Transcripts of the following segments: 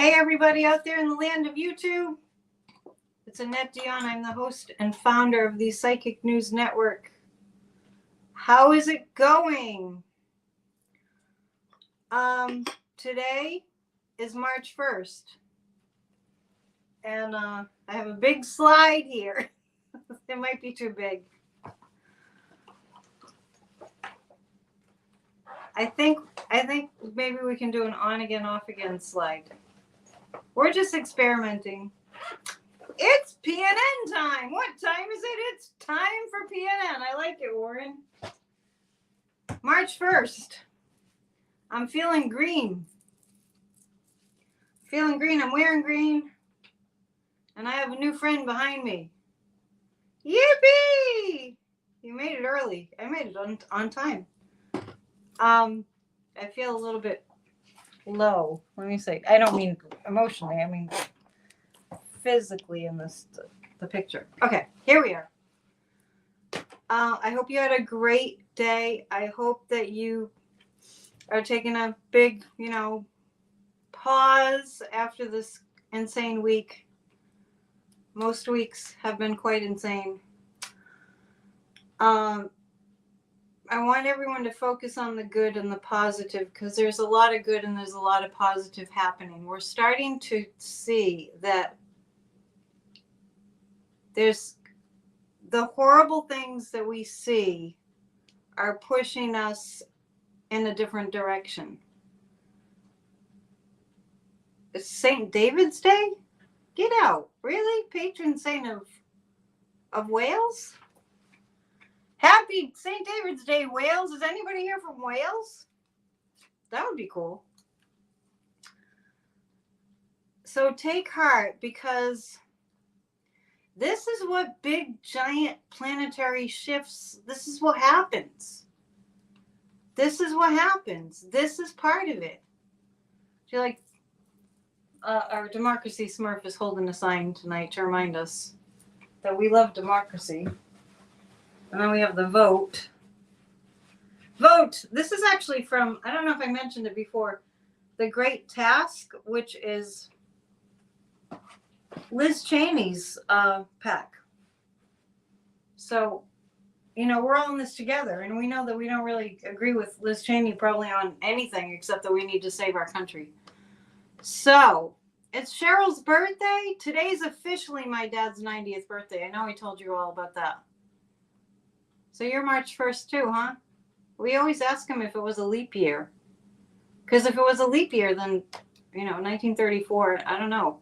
Hey, everybody out there in the land of YouTube. It's Annette Dion. I'm the host and founder of the Psychic News Network. How is it going? Today is March 1st. And I have a big slide here. It might be too big. I think maybe we can do an on again, off again slide. We're just experimenting. It's PNN time. What time is it? It's time for PNN. I like it, Warren. March 1st. I'm feeling green. Feeling green. I'm wearing green. And I have a new friend behind me. Yippee! You made it early. I made it on time. I feel a little bit low. Let me say. I don't mean emotionally. I mean physically in the picture. Okay, here we are. I hope you had a great day. I hope that you are taking a big, pause after this insane week. Most weeks have been quite insane. I want everyone to focus on the good and the positive because there's a lot of good and there's a lot of positive happening. We're starting to see that there's the horrible things that we see are pushing us in a different direction. It's St. David's Day? Get out. Really? Patron saint of Wales? Happy St. David's Day, Wales. Is anybody here from Wales? That would be cool. So take heart because this is what big, giant planetary shifts, this is what happens. This is what happens. This is part of it. Do you like, our Democracy Smurf is holding a sign tonight to remind us that we love democracy. And then we have the vote. Vote. This is actually from, I don't know if I mentioned it before, The Great Task, which is Liz Cheney's pack. So, we're all in this together, and we know that we don't really agree with Liz Cheney probably on anything except that we need to save our country. So, it's Cheryl's birthday. Today's officially my dad's 90th birthday. I know I told you all about that. So you're March 1st too, huh? We always ask him if it was a leap year. Because if it was a leap year, then, 1934, I don't know.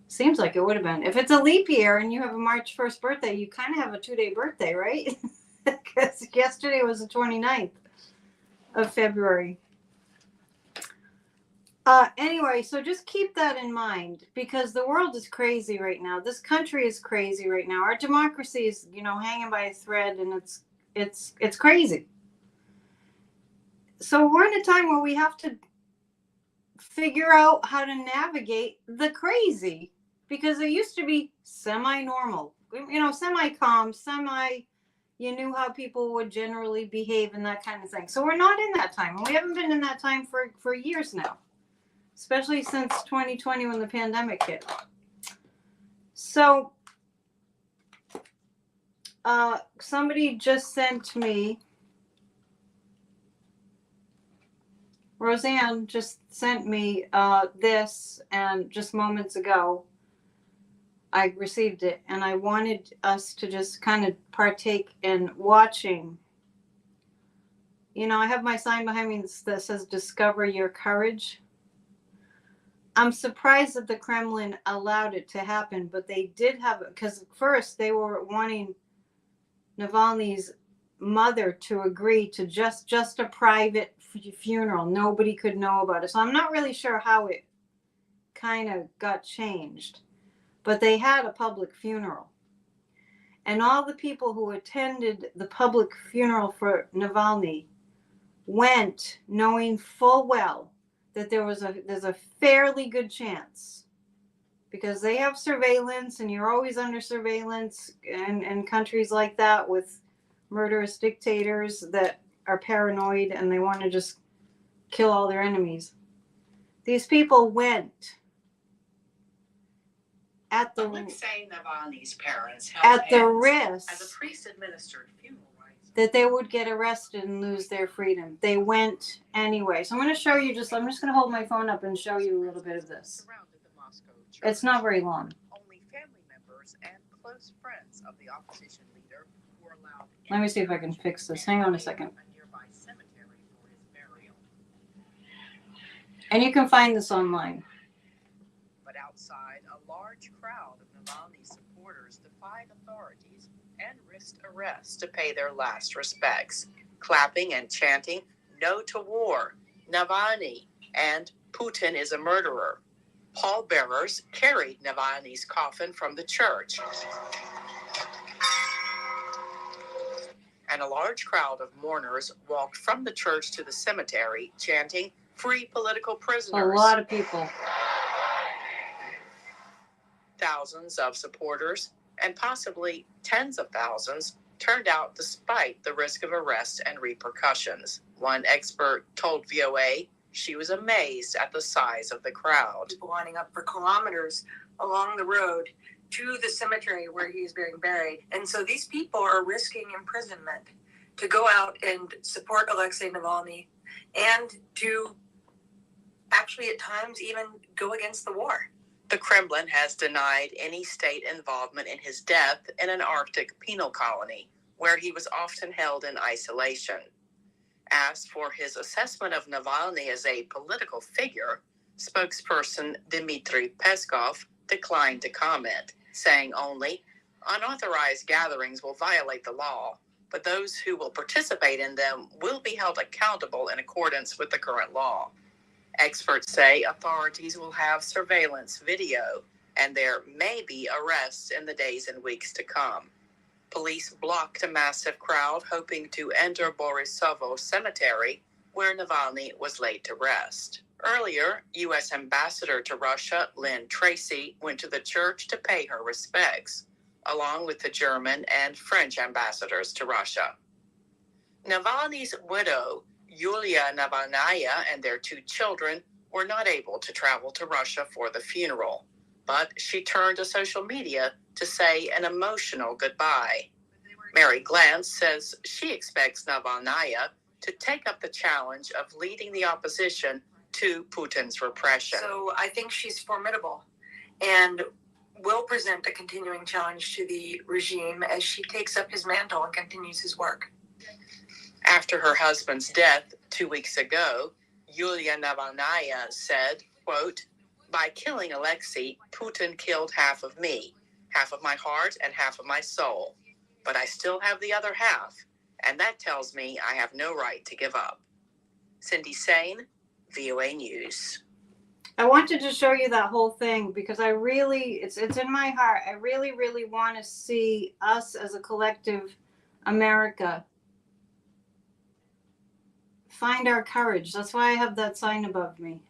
Seems like it would have been. If it's a leap year and you have a March 1st birthday, you kind of have a 2-day birthday, right? Because yesterday was the 29th of February. Anyway, so just keep that in mind because the world is crazy right now. This country is crazy right now. Our democracy is, hanging by a thread, and it's crazy. So we're in a time where we have to figure out how to navigate the crazy because it used to be semi-normal, semi-calm, you knew how people would generally behave and that kind of thing. So we're not in that time. We haven't been in that time for years now. Especially since 2020 when the pandemic hit. So, somebody just sent me, Roseanne just sent me this, and just moments ago, I received it, and I wanted us to just kind of partake in watching. I have my sign behind me that says, "Discover your courage." I'm surprised that the Kremlin allowed it to happen, but they did have it because first they were wanting Navalny's mother to agree to just a private funeral. Nobody could know about it. So I'm not really sure how it kind of got changed, but they had a public funeral. And all the people who attended the public funeral for Navalny went knowing full well that there's a fairly good chance because they have surveillance and you're always under surveillance in countries like that with murderous dictators that are paranoid and they want to just kill all their enemies. These people went at the Alexei Navalny's parents at held the hands risk as a priest administered funeral rites. that they would get arrested and lose their freedom. They went anyway. So I'm going to show you I'm just going to hold my phone up and show you a little bit of this. It's not very long. Only family members and close friends of the opposition leader were allowed. Let me see if I can fix this. Hang on a second. A nearby cemetery for his burial. And you can find this online. But outside, a large crowd of Navalny supporters defied authorities and risked arrest to pay their last respects, clapping and chanting, "No to war, Navalny," and "Putin is a murderer." Pallbearers carried Navalny's coffin from the church. And a large crowd of mourners walked from the church to the cemetery, chanting, "Free political prisoners." A lot of people. Thousands of supporters and possibly tens of thousands turned out despite the risk of arrest and repercussions. One expert told VOA she was amazed at the size of the crowd. People lining up for kilometers along the road to the cemetery where he is being buried. And so these people are risking imprisonment to go out and support Alexei Navalny and to actually at times even go against the war. The Kremlin has denied any state involvement in his death in an Arctic penal colony, where he was often held in isolation. Asked for his assessment of Navalny as a political figure, spokesperson Dmitry Peskov declined to comment, saying only, "Unauthorized gatherings will violate the law, but those who will participate in them will be held accountable in accordance with the current law." Experts say authorities will have surveillance video, and there may be arrests in the days and weeks to come. Police blocked a massive crowd hoping to enter Borisovo Cemetery, where Navalny was laid to rest. Earlier, U.S. Ambassador to Russia, Lynn Tracy, went to the church to pay her respects, along with the German and French ambassadors to Russia. Navalny's widow, Yulia Navalnaya, and their 2 children were not able to travel to Russia for the funeral, but she turned to social media to say an emotional goodbye. Mary Glantz says she expects Navalnaya to take up the challenge of leading the opposition to Putin's repression. So I think she's formidable and will present a continuing challenge to the regime as she takes up his mantle and continues his work. After her husband's death 2 weeks ago, Yulia Navalnaya said, quote, "By killing Alexei, Putin killed half of me, half of my heart and half of my soul. But I still have the other half, and that tells me I have no right to give up." Cindy Sain, VOA News. I wanted to show you that whole thing because it's in my heart. I really, really want to see us as a collective America find our courage. That's why I have that sign above me.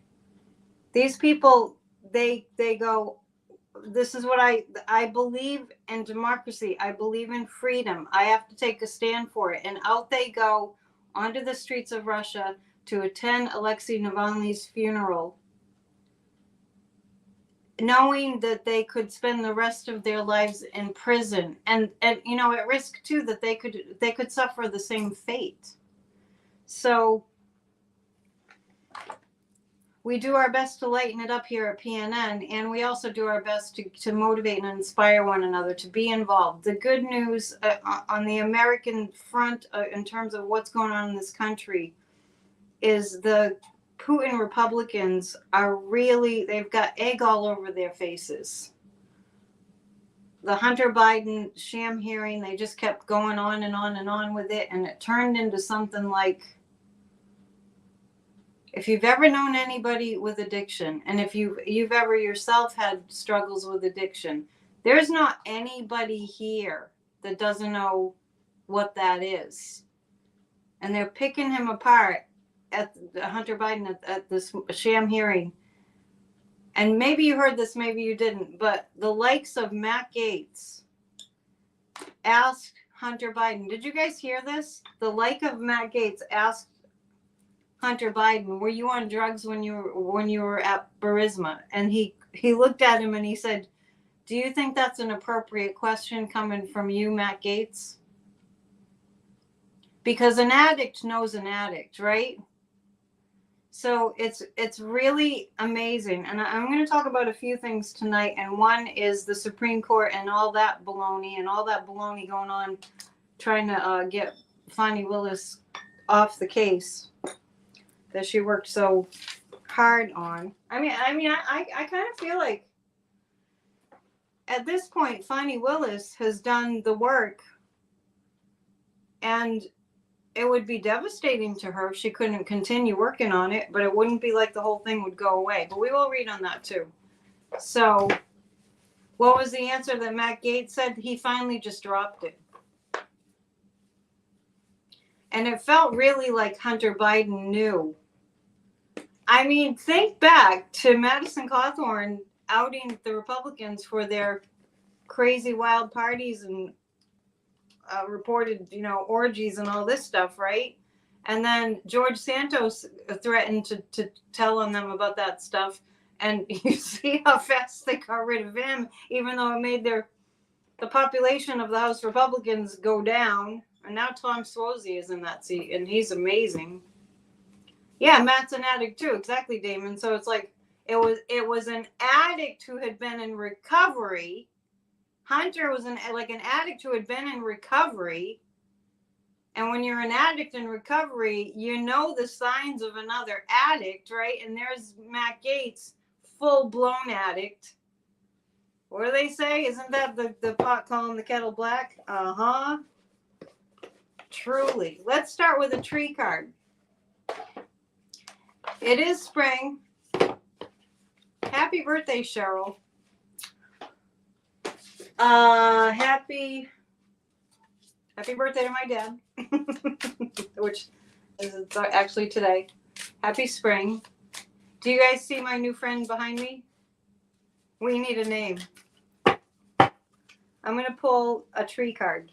These people, they go, this is what I believe in democracy. I believe in freedom. I have to take a stand for it. And out they go onto the streets of Russia to attend Alexei Navalny's funeral, knowing that they could spend the rest of their lives in prison and at risk too, that they could suffer the same fate. So we do our best to lighten it up here at PNN, and we also do our best to motivate and inspire one another to be involved. The good news on the American front in terms of what's going on in this country is the Putin Republicans they've got egg all over their faces. The Hunter Biden sham hearing, they just kept going on and on and on with it, and it turned into something like, if you've ever known anybody with addiction, and if you've ever yourself had struggles with addiction, there's not anybody here that doesn't know what that is. And they're picking him apart at Hunter Biden at this sham hearing. And maybe you heard this, maybe you didn't, but the likes of Matt Gaetz asked Hunter Biden, did you guys hear this? The like of Matt Gaetz asked Hunter Biden, were you on drugs when you were at Burisma? And he looked at him and he said, Do you think that's an appropriate question coming from you, Matt Gaetz? Because an addict knows an addict, right? So it's really amazing. And I'm going to talk about a few things tonight. And one is the Supreme Court and all that baloney going on, trying to get Fani Willis off the case that she worked so hard on. I kind of feel like at this point, Fani Willis has done the work, and it would be devastating to her if she couldn't continue working on it, but it wouldn't be like the whole thing would go away. But we will read on that too. So what was the answer that Matt Gaetz said? He finally just dropped it. And it felt really like Hunter Biden knew. I mean, think back to Madison Cawthorn outing the Republicans for their crazy wild parties and reported, orgies and all this stuff, right? And then George Santos threatened to tell on them about that stuff. And you see how fast they got rid of him, even though it made the population of the House Republicans go down. And now Tom Suozzi is in that seat, and he's amazing. Yeah, Matt's an addict too. Exactly, Damon. So it's like it was an addict who had been in recovery. Hunter was an addict who had been in recovery. And when you're an addict in recovery, you know the signs of another addict, right? And there's Matt Gaetz, full-blown addict. What do they say? Isn't that the pot calling the kettle black? Uh-huh. Truly. Let's start with a tree card. It is spring. Happy birthday, Cheryl. Happy birthday to my dad, which is actually today. Happy spring. Do you guys see my new friend behind me? We need a name. I'm going to pull a tree card.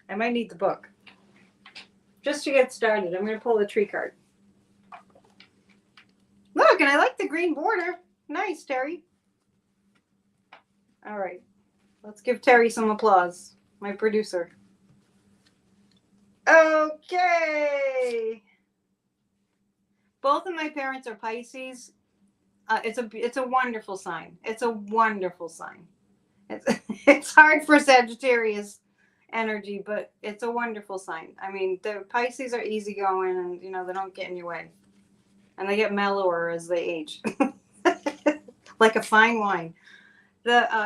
I might need the book. Just to get started, I'm going to pull the tree card. Look, and I like the green border. Nice, Terry. All right. Let's give Terry some applause, my producer. Okay. Both of my parents are Pisces. It's a wonderful sign. It's a wonderful sign. It's hard for Sagittarius energy, but it's a wonderful sign. I mean, the Pisces are easygoing, and they don't get in your way, and they get mellower as they age, like a fine wine.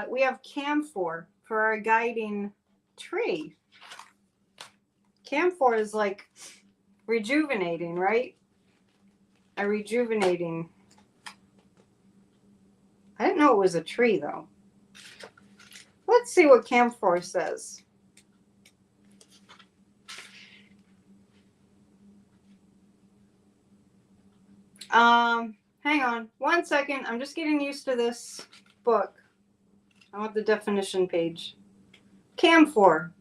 We have camphor for our guiding tree. Camphor is like rejuvenating, right? A rejuvenating. I didn't know it was a tree though. Let's see what camphor says. Hang on 1 second. I'm just getting used to this book. I want the definition page. Camphor.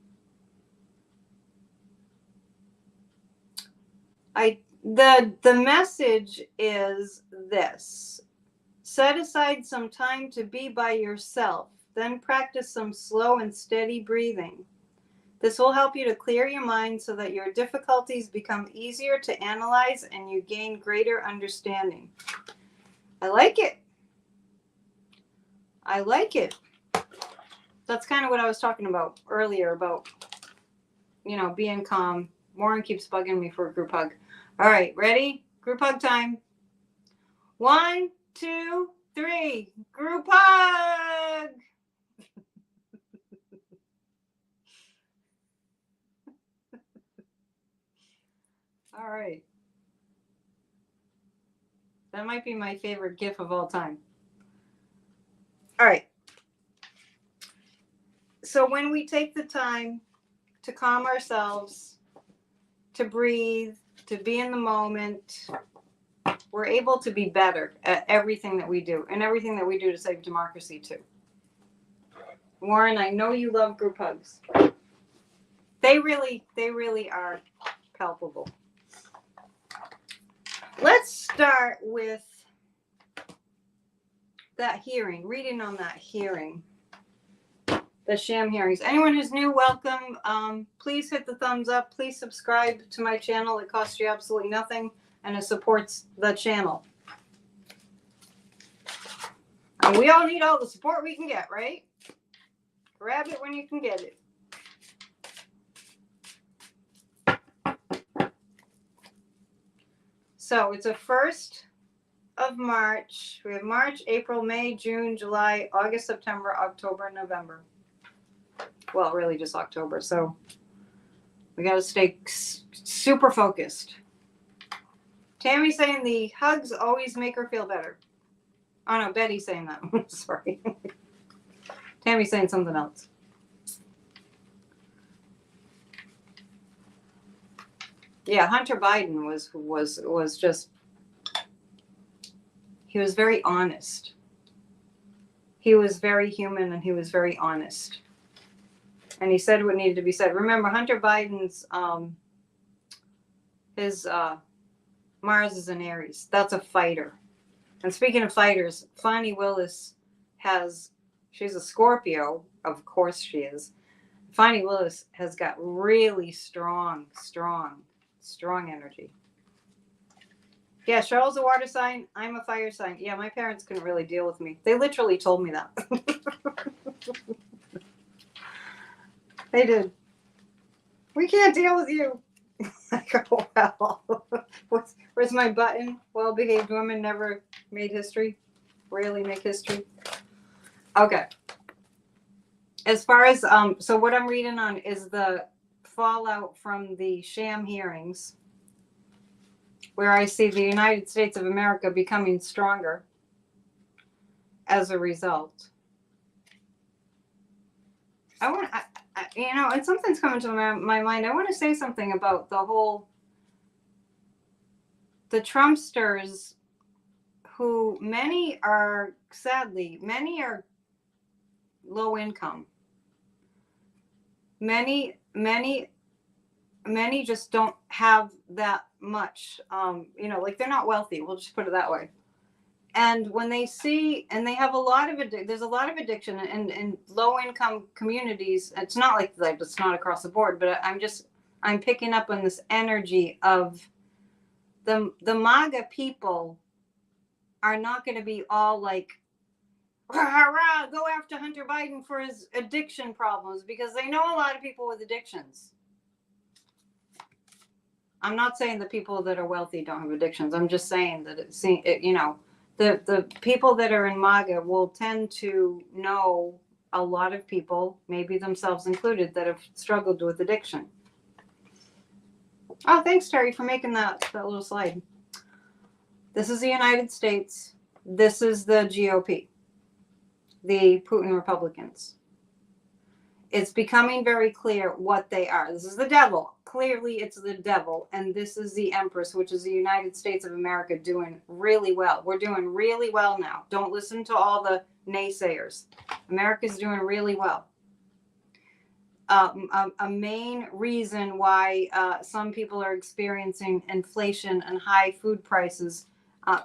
The message is this. Set aside some time to be by yourself. Then practice some slow and steady breathing. This will help you to clear your mind so that your difficulties become easier to analyze and you gain greater understanding. I like it. I like it. That's kind of what I was talking about earlier about, being calm. Warren keeps bugging me for a group hug. All right, ready? Group hug time. 1, 2, 3. Group hug. All right. That might be my favorite GIF of all time. All right. So when we take the time to calm ourselves, to breathe, to be in the moment, we're able to be better at everything that we do and everything that we do to save democracy too. Warren, I know you love group hugs. They really are palpable. Let's start with hearing, reading on that hearing, the sham hearings. Anyone who's new, welcome. Please hit the thumbs up. Please subscribe to my channel. It costs you absolutely nothing, and it supports the channel. And we all need all the support we can get, right? Grab it when you can get it. So it's a 1st of March. We have March, April, May, June, July, August, September, October, November. Well, really just October. So we got to stay super focused. Tammy's saying the hugs always make her feel better. Oh no, Betty's saying that. Sorry. Tammy's saying something else. Yeah, Hunter Biden was just, he was very honest. He was very human and he was very honest. And he said what needed to be said. Remember, Hunter Biden's, Mars is in Aries. That's a fighter. And speaking of fighters, Fani Willis she's a Scorpio. Of course she is. Fani Willis has got really strong energy. Yeah, Cheryl's a water sign. I'm a fire sign. Yeah, my parents couldn't really deal with me. They literally told me that. They did. We can't deal with you. I go, well, where's my button? Well-behaved women never made history. Rarely make history. Okay. As far as, so what I'm reading on is the fallout from the sham hearings, where I see the United States of America becoming stronger as a result. And something's coming to my mind. I want to say something about the Trumpsters, who many are low income. Many just don't have that much, like they're not wealthy. We'll just put it that way. And when they see, and they have there's a lot of addiction in low income communities. It's not like it's not across the board, but I'm picking up on this energy of the MAGA people are not going to be all like, rah, rah, go after Hunter Biden for his addiction problems, because they know a lot of people with addictions. I'm not saying the people that are wealthy don't have addictions. I'm just saying that the people that are in MAGA will tend to know a lot of people, maybe themselves included, that have struggled with addiction. Oh, thanks, Terry, for making that little slide. This is the United States. This is the GOP, the Putin Republicans. It's becoming very clear what they are. This is the devil. Clearly, it's the devil. And this is the Empress, which is the United States of America, doing really well. We're doing really well now. Don't listen to all the naysayers. America's doing really well. A main reason why some people are experiencing inflation and high food prices,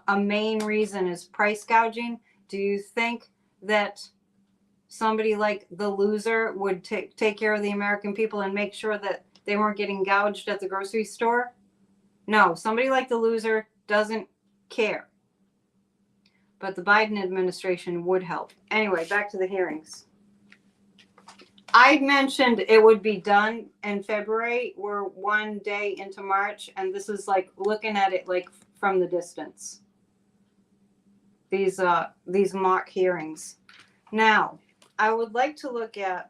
a main reason is price gouging. Do you think that somebody like the loser would take care of the American people and make sure that they weren't getting gouged at the grocery store? No, somebody like the loser doesn't care. But the Biden administration would help. Anyway, back to the hearings. I mentioned it would be done in February. We're one day into March, and this is like looking at it like from the distance. These mock hearings. Now, I would like to look at,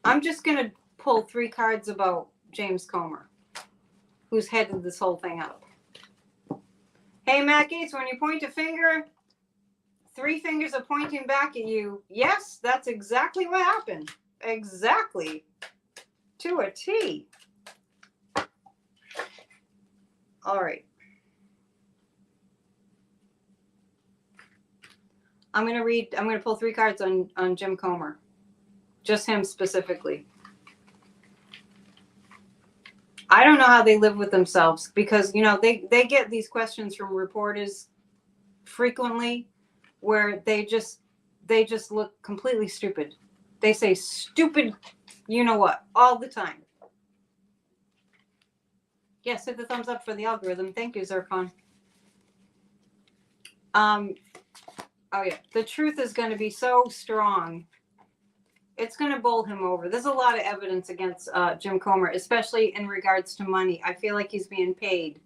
I'm just going to pull 3 cards about James Comer, who's headed this whole thing up. Hey, Matt Gates, when you point a finger, 3 fingers are pointing back at you. Yes, that's exactly what happened. Exactly. To a T. All right. I'm going to pull 3 cards on Jim Comer. Just him specifically. I don't know how they live with themselves because, you know, they get these questions from reporters frequently where they just look completely stupid. They say stupid, you know what, all the time. Yes, hit the thumbs up for the algorithm. Thank you, Zircon. Oh yeah, the truth is going to be so strong. It's going to bowl him over. There's a lot of evidence against Jim Comer, especially in regards to money. I feel like he's being paid.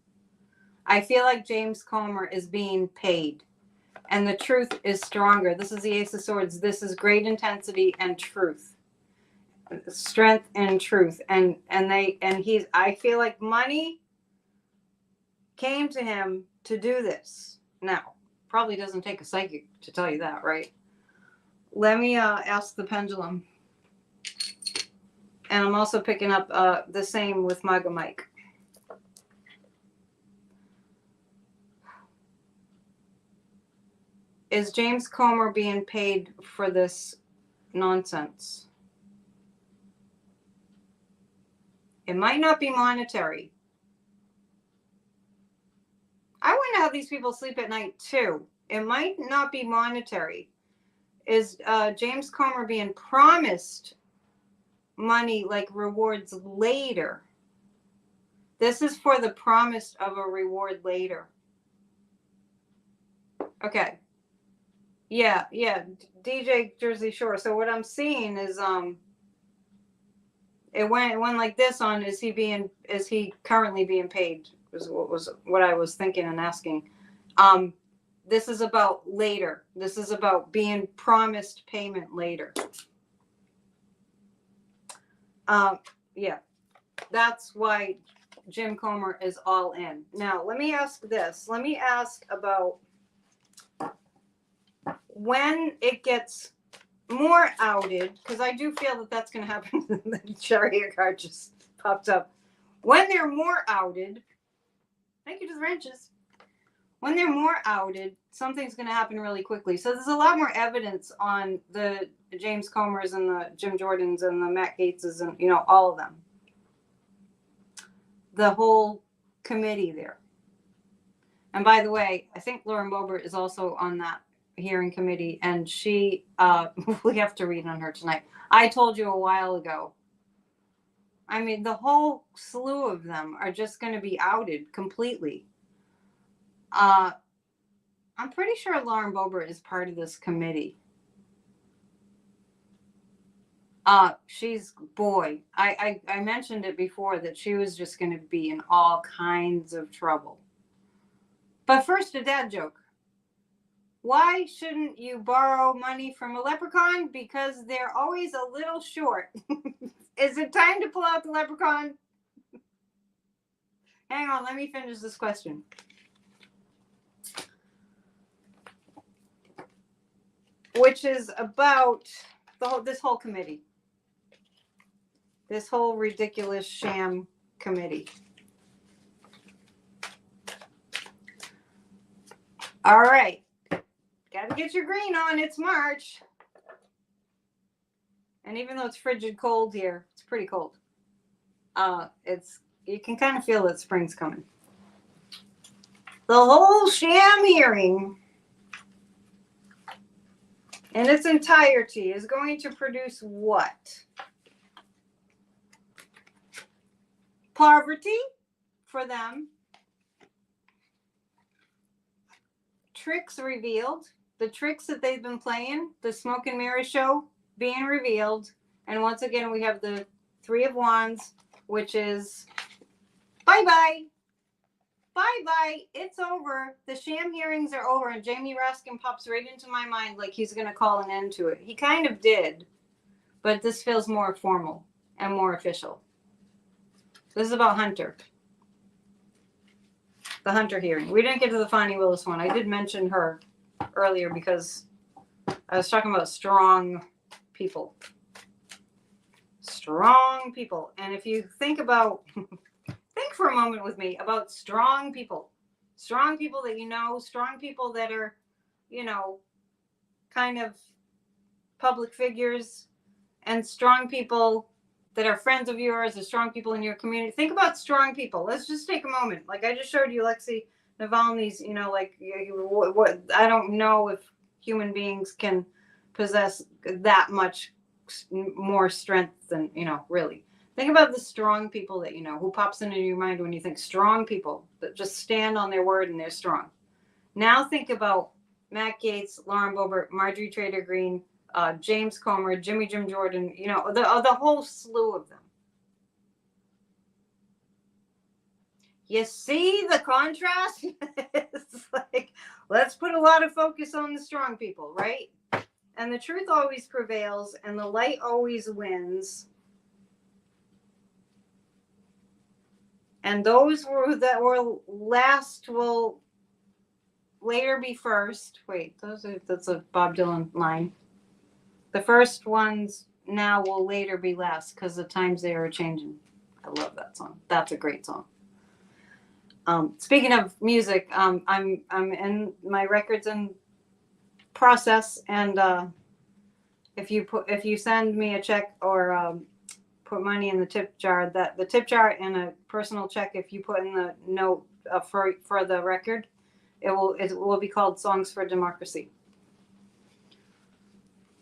I feel like James Comer is being paid. And the truth is stronger. This is the Ace of Swords. This is great intensity and truth. Strength and truth. And I feel like money came to him to do this. Now, probably doesn't take a psychic to tell you that, right? Let me ask the pendulum. And I'm also picking up the same with Maga Mike. Is James Comer being paid for this nonsense? It might not be monetary. I wonder how these people sleep at night too. It might not be monetary. Is James Comer being promised money like rewards later? This is for the promise of a reward later. Okay. Yeah, DJ Jersey Shore. So what I'm seeing is it went like this on is he currently being paid was what I was thinking and asking. This is about later. This is about being promised payment later. Yeah. That's why Jim Comer is all in. Now, let me ask this. Let me ask about when it gets more outed, because I do feel that that's going to happen. The chariot card just popped up. When they're more outed, thank you to the wrenches. When they're more outed, something's going to happen really quickly. So there's a lot more evidence on the James Comers and the Jim Jordans and the Matt Gateses and, you know, all of them. The whole committee there. And by the way, I think Lauren Boebert is also on that hearing committee, and she we have to read on her tonight. I told you a while ago. I mean, the whole slew of them are just going to be outed completely. I'm pretty sure Lauren Boebert is part of this committee. She's, boy, I mentioned it before that she was just going to be in all kinds of trouble. But first, a dad joke. Why shouldn't you borrow money from a leprechaun? Because they're always a little short. Is it time to pull out the leprechaun? Hang on, let me finish this question. Which is about this whole committee. This whole ridiculous sham committee. All right. Got to get your green on. It's March. And even though it's frigid cold here, it's pretty cold. You can kind of feel that spring's coming. The whole sham hearing in its entirety is going to produce what? Poverty for them. Tricks revealed. The tricks that they've been playing, the smoke and mirror show being revealed. And once again, we have the Three of Wands, which is bye-bye. Bye-bye. It's over. The sham hearings are over. And Jamie Raskin pops right into my mind like he's going to call an end to it. He kind of did. But this feels more formal and more official. This is about Hunter. The Hunter hearing. We didn't get to the Fonnie Willis one. I did mention her earlier because I was talking about strong people. Strong people. And if you think about, think for a moment with me about strong people. Strong people that you know, strong people that are, you know, kind of public figures, and strong people that are friends of yours, or strong people in your community. Think about strong people. Let's just take a moment. Like I just showed you Alexei Navalny's, like what I don't know if human beings can possess that much more strength than, really. Think about the strong people that who pops into your mind when you think strong people that just stand on their word and they're strong. Now think about Matt Gaetz, Lauren Boebert, Marjorie Taylor Greene, James Comer, Jim Jordan, the whole slew of them. You see the contrast? It's like, let's put a lot of focus on the strong people, right? And the truth always prevails and the light always wins. And those that were last will later be first. Wait, that's a Bob Dylan line. The first ones now will later be last because the times they are changing. I love that song. That's a great song. Speaking of music, I'm in my records in process, and if you send me a check or put money in the tip jar, that the tip jar and a personal check, if you put in the note for the record, it will be called Songs for Democracy.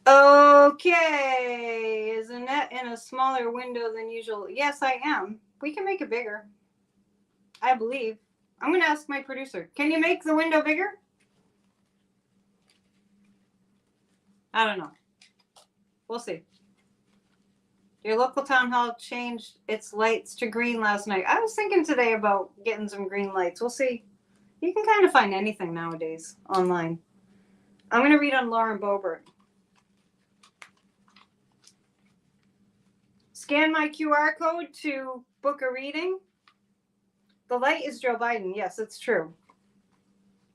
Okay, is Annette in a smaller window than usual? Yes, I am. We can make it bigger, I believe. I'm going to ask my producer. Can you make the window bigger? I don't know. We'll see. Your local town hall changed its lights to green last night. I was thinking today about getting some green lights. We'll see. You can kind of find anything nowadays online. I'm going to read on Lauren Boebert. Scan my QR code to book a reading. The light is Joe Biden. Yes, it's true.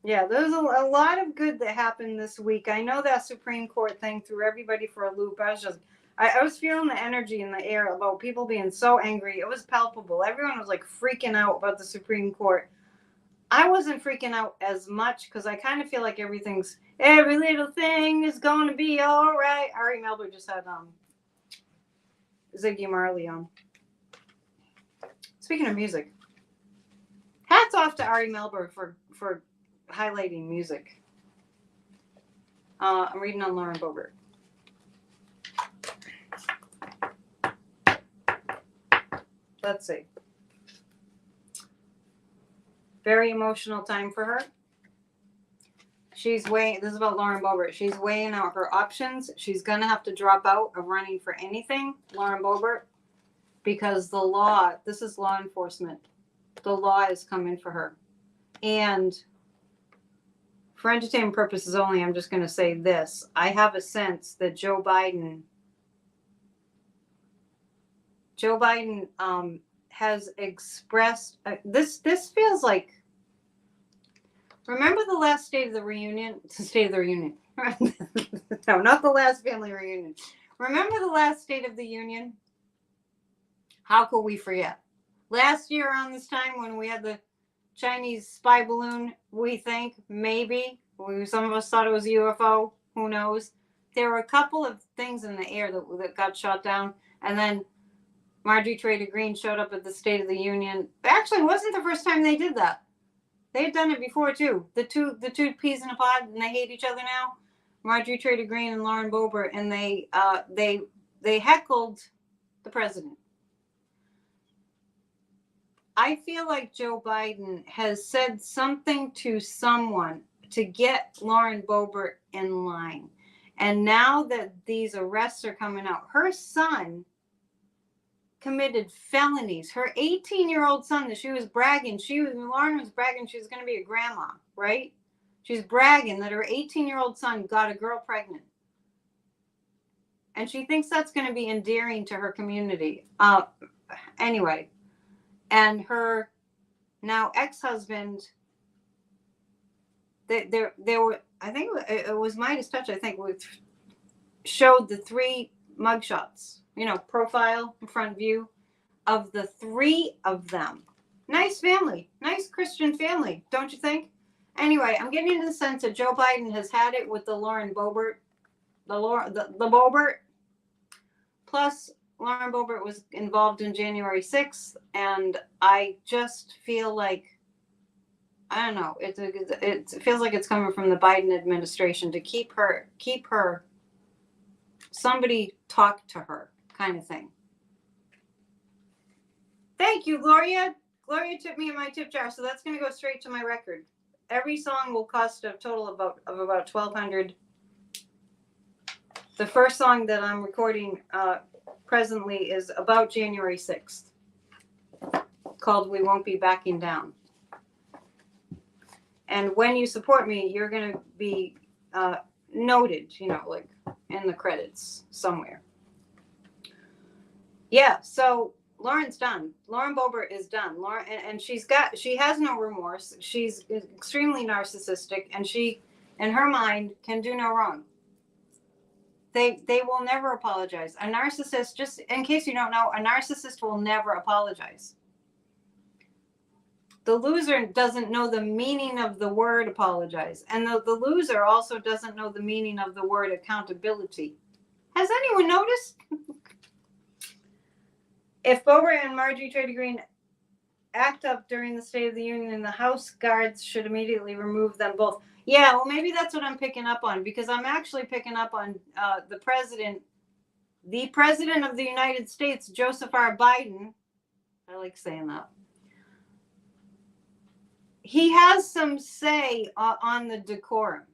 Yeah, there's a lot of good that happened this week. I know that Supreme Court thing threw everybody for a loop. I was feeling the energy in the air about people being so angry. It was palpable. Everyone was like freaking out about the Supreme Court. I wasn't freaking out as much because I kind of feel like every little thing is going to be all right. Ari Melber just had Ziggy Marley on. Speaking of music, hats off to Ari Melber for highlighting music. I'm reading on Lauren Boebert. Let's see. Very emotional time for her. This is about Lauren Boebert. She's weighing out her options. She's going to have to drop out of running for anything, Lauren Boebert, because this is law enforcement. The law is coming for her. And for entertainment purposes only, I'm just going to say this. I have a sense that Joe Biden has expressed this feels like, remember the last State of the Reunion? State of the Union. No, not the last family reunion. Remember the last State of the Union? How could we forget? Last year around this time when we had the Chinese spy balloon, we think, maybe. Some of us thought it was a UFO. Who knows? There were a couple of things in the air that got shot down. And then Marjorie Taylor Greene showed up at the State of the Union. Actually, it wasn't the first time they did that. They had done it before, too. The two peas in a pod, and they hate each other now. Marjorie Taylor Greene and Lauren Boebert, and they heckled the president. I feel like Joe Biden has said something to someone to get Lauren Boebert in line. And now that these arrests are coming out, her son committed felonies. Her 18-year-old son that she was bragging, Lauren was bragging she was going to be a grandma, right? She's bragging that her 18-year-old son got a girl pregnant. And she thinks that's going to be endearing to her community. Anyway. And her now ex-husband, there were, I think it was Midas Touch, I think, showed the 3 mugshots, profile, front view of the 3 of them. Nice family, nice Christian family, don't you think? Anyway, I'm getting into the sense that Joe Biden has had it with the Lauren Boebert, the Boebert. Plus, Lauren Boebert was involved in January 6th, and I just feel like, I don't know, it feels like it's coming from the Biden administration to keep her, somebody talk to her kind of thing. Thank you, Gloria. Gloria tipped me in my tip jar, so that's going to go straight to my record. Every song will cost a total of about $1,200. The first song that I'm recording presently is about January 6th, called We Won't Be Backing Down. And when you support me, you're going to be noted, like in the credits somewhere. Yeah, so Lauren's done. Lauren Boebert is done. Lauren, and she has no remorse. She's extremely narcissistic, and she, in her mind, can do no wrong. They will never apologize. A narcissist, just in case you don't know, a narcissist will never apologize. The loser doesn't know the meaning of the word apologize. And the loser also doesn't know the meaning of the word accountability. Has anyone noticed? If Boebert and Marjorie Taylor Greene act up during the State of the Union, the House guards should immediately remove them both. Yeah, well, maybe that's what I'm picking up on, because I'm actually picking up on the president of the United States, Joseph R. Biden. I like saying that. He has some say on the decorum.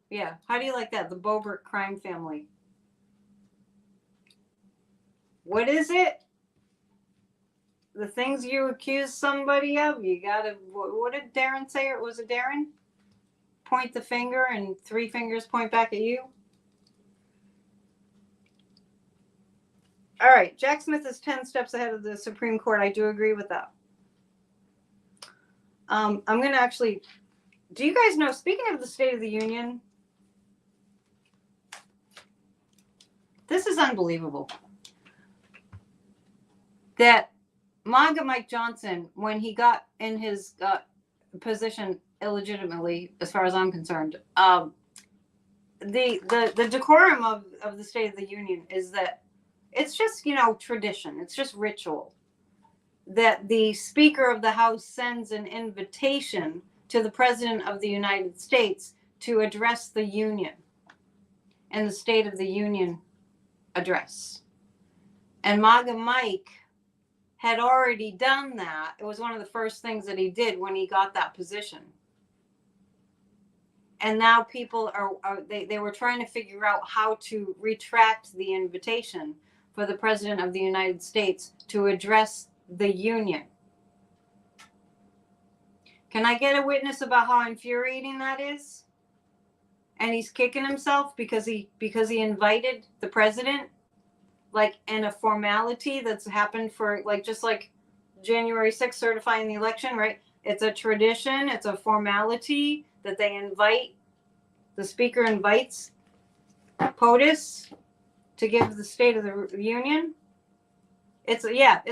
Yeah, how do you like that? The Boebert crime family. What is it? The things you accuse somebody of, you gotta, what did Darren say? Or was it Darren? Point the finger and 3 fingers point back at you. All right, Jack Smith is 10 steps ahead of the Supreme Court. I do agree with that. I'm going to actually, do you guys know, speaking of the State of the Union, this is unbelievable. That MAGA Mike Johnson, when he got in his position illegitimately, as far as I'm concerned, the decorum of the State of the Union is that it's just, tradition. It's just ritual. That the Speaker of the House sends an invitation to the President of the United States to address the Union and the State of the Union address. And MAGA Mike had already done that. It was one of the first things that he did when he got that position. And now people they were trying to figure out how to retract the invitation for the President of the United States to address the Union. Can I get a witness about how infuriating that is? And he's kicking himself because he invited the president, like, in a formality that's happened for, like, just like January 6th certifying the election, right? It's a tradition, it's a formality that they invite, the Speaker invites POTUS to give the State of the Union. It's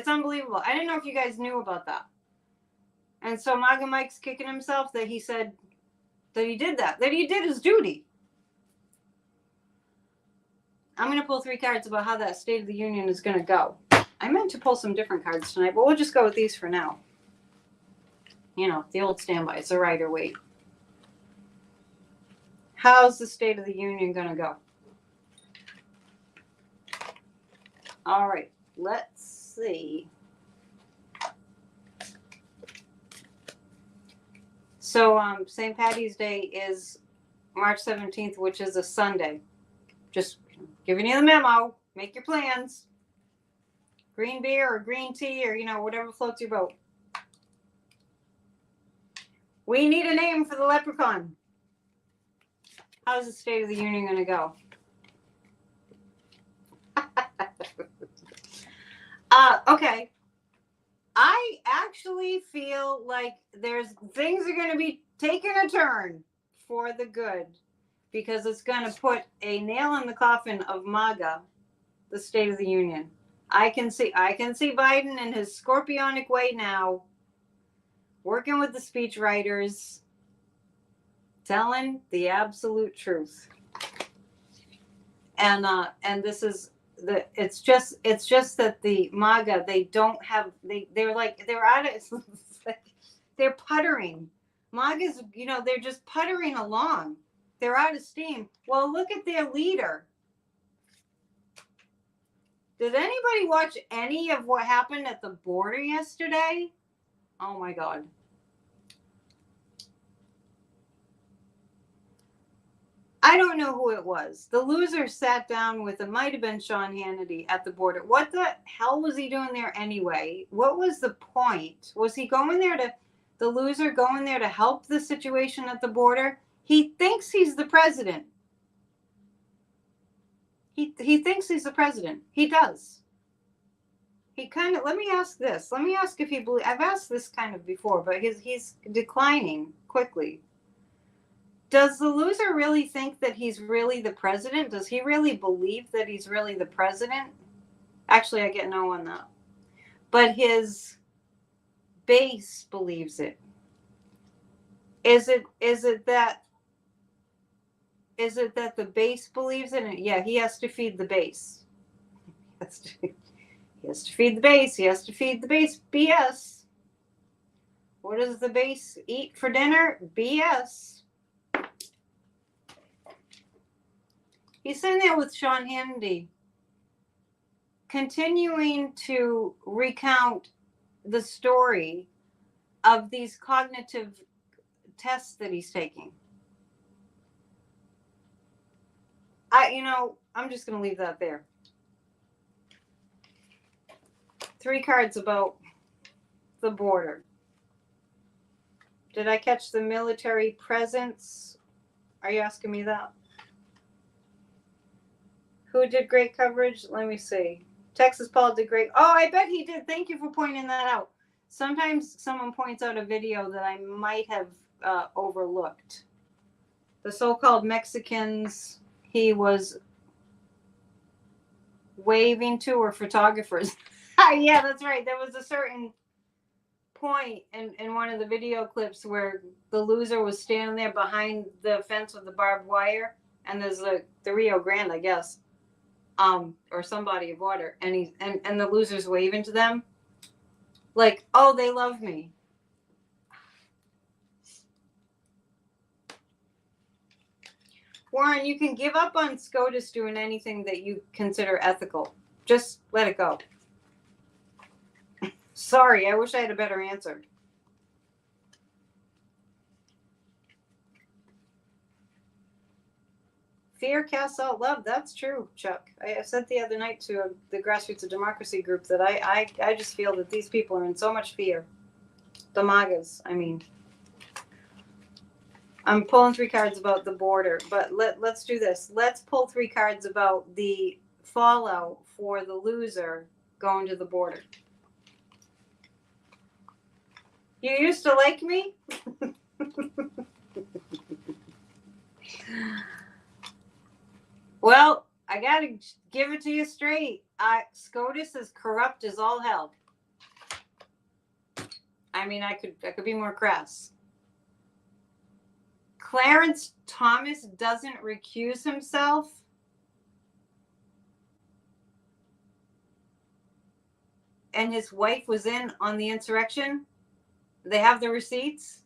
unbelievable. I didn't know if you guys knew about that. And so MAGA Mike's kicking himself that he said that he did that he did his duty. I'm going to pull 3 cards about how that State of the Union is going to go. I meant to pull some different cards tonight, but we'll just go with these for now. The old standby. It's a rider weight. How's the State of the Union going to go? All right. Let's see. So St. Patty's Day is March 17th, which is a Sunday. Just giving you the memo. Make your plans. Green beer or green tea or, whatever floats your boat. We need a name for the leprechaun. How's the State of the Union going to go? Okay. I actually feel like things are going to be taking a turn for the good, because it's going to put a nail in the coffin of MAGA, the State of the Union. I can see Biden in his scorpionic way now, working with the speechwriters, telling the absolute truth. And this is it's just that the MAGA, they don't have, they're out of, it's like they're puttering. MAGA's, they're just puttering along. They're out of steam. Well, look at their leader. Did anybody watch any of what happened at the border yesterday? Oh my God. I don't know who it was. The loser sat down with, it might have been Sean Hannity at the border. What the hell was he doing there anyway? What was the point? Was he going there the loser going there to help the situation at the border? He thinks he's the president. He thinks he's the president. He does. He kind of, let me ask this. Let me ask if he believes, I've asked this kind of before, but he's declining quickly. Does the loser really think that he's really the president? Does he really believe that he's really the president? Actually, I get no on that. But his base believes it. Is it that the base believes in it? Yeah, he has to feed the base. He has to feed the base. He has to feed the base BS. What does the base eat for dinner? BS. He's sitting there with Sean Hannity, continuing to recount the story of these cognitive tests that he's taking. I'm just going to leave that there. 3 cards about the border. Did I catch the military presence? Are you asking me that? Who did great coverage? Let me see. Texas Paul did great. Oh, I bet he did. Thank you for pointing that out. Sometimes someone points out a video that I might have overlooked. The so-called Mexicans he was waving to were photographers. Yeah, that's right. There was a certain point in one of the video clips where the loser was standing there behind the fence with the barbed wire, and there's the Rio Grande, I guess. Or some body of water, and the loser's waving to them, like, oh, they love me. Warren, you can give up on SCOTUS doing anything that you consider ethical. Just let it go. Sorry, I wish I had a better answer. Fear casts out love. That's true, Chuck. I said the other night to the Grassroots of Democracy group that I just feel that these people are in so much fear. The MAGAs, I mean. I'm pulling 3 cards about the border, but let's do this. Let's pull 3 cards about the fallout for the loser going to the border. You used to like me? Well, I gotta give it to you straight. SCOTUS is corrupt as all hell. I mean, I could be more crass. Clarence Thomas doesn't recuse himself. And his wife was in on the insurrection. They have the receipts.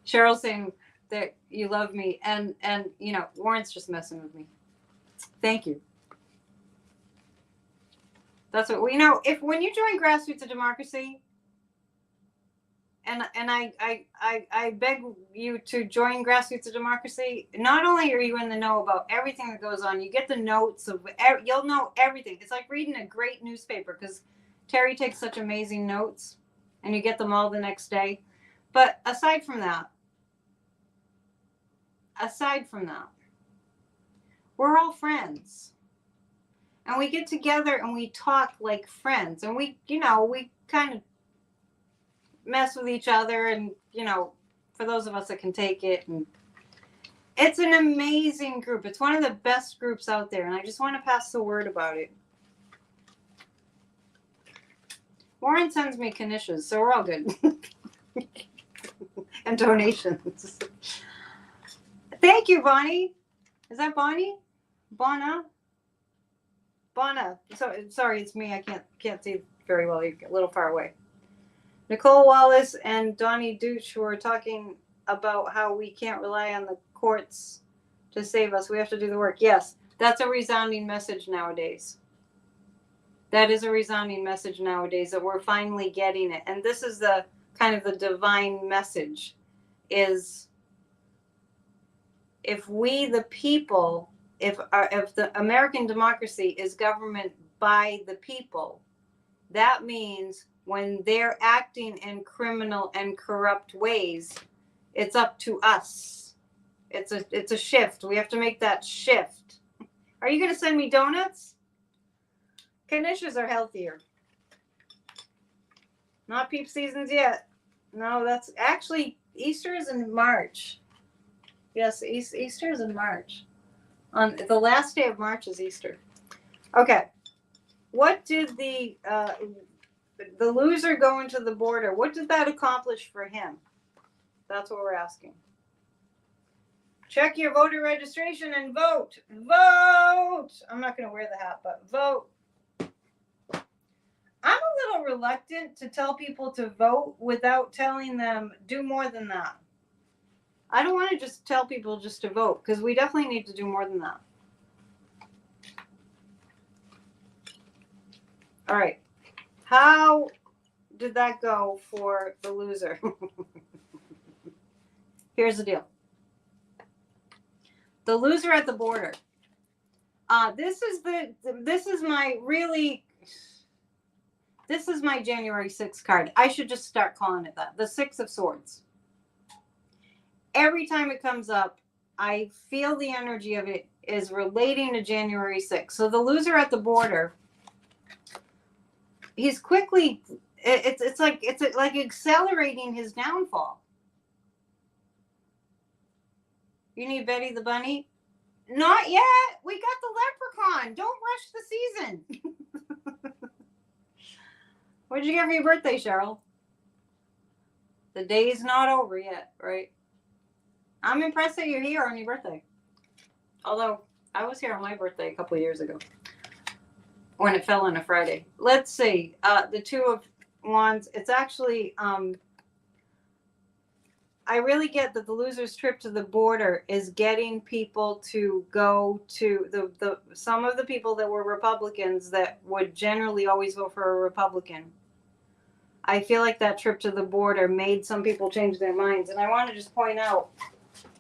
Cheryl saying that you love me, and Warren's just messing with me. Thank you. That's what we know. If when you join Grassroots of Democracy, and I beg you to join Grassroots of Democracy, not only are you in the know about everything that goes on, you get the notes of, you'll know everything. It's like reading a great newspaper because Terry takes such amazing notes, and you get them all the next day. But aside from that, we're all friends. And we get together and we talk like friends. And we kind of mess with each other. And, for those of us that can take it. And it's an amazing group. It's one of the best groups out there. And I just want to pass the word about it. Warren sends me knishes, so we're all good. And donations. Thank you, Bonnie. Is that Bonnie? Bona. So sorry, it's me. I can't see very well. You're a little far away. Nicole Wallace and Donnie Deutsch were talking about how we can't rely on the courts to save us. We have to do the work. Yes, that's a resounding message nowadays. That is a resounding message nowadays, that we're finally getting it. And this is the kind of the divine message, is if we the people, if the American democracy is government by the people, that means when they're acting in criminal and corrupt ways, it's up to us. It's a shift. We have to make that shift. Are you going to send me donuts? Knishes are healthier. Not peep seasons yet. No, that's actually, Easter is in March. Yes, Easter is in March. On the last day of March is Easter. Okay. What did the loser going to the border, what did that accomplish for him? That's what we're asking. Check your voter registration and vote. Vote! I'm not going to wear the hat, but vote. I'm a little reluctant to tell people to vote without telling them do more than that. I don't want to just tell people just to vote, because we definitely need to do more than that. All right. How did that go for the loser? Here's the deal. The loser at the border. This is my January 6th card. I should just start calling it that. The Six of Swords. Every time it comes up, I feel the energy of it is relating to January 6th. So the loser at the border, he's quickly, it's like accelerating his downfall. You need Betty the Bunny? Not yet. We got the leprechaun. Don't rush the season. What did you get for your birthday, Cheryl? The day's not over yet, right? I'm impressed that you're here on your birthday. Although, I was here on my birthday a couple of years ago, when it fell on a Friday. Let's see. The Two of Wands. It's actually, I really get that the loser's trip to the border is getting people to go to some of the people that were Republicans that would generally always vote for a Republican. I feel like that trip to the border made some people change their minds. And I want to just point out,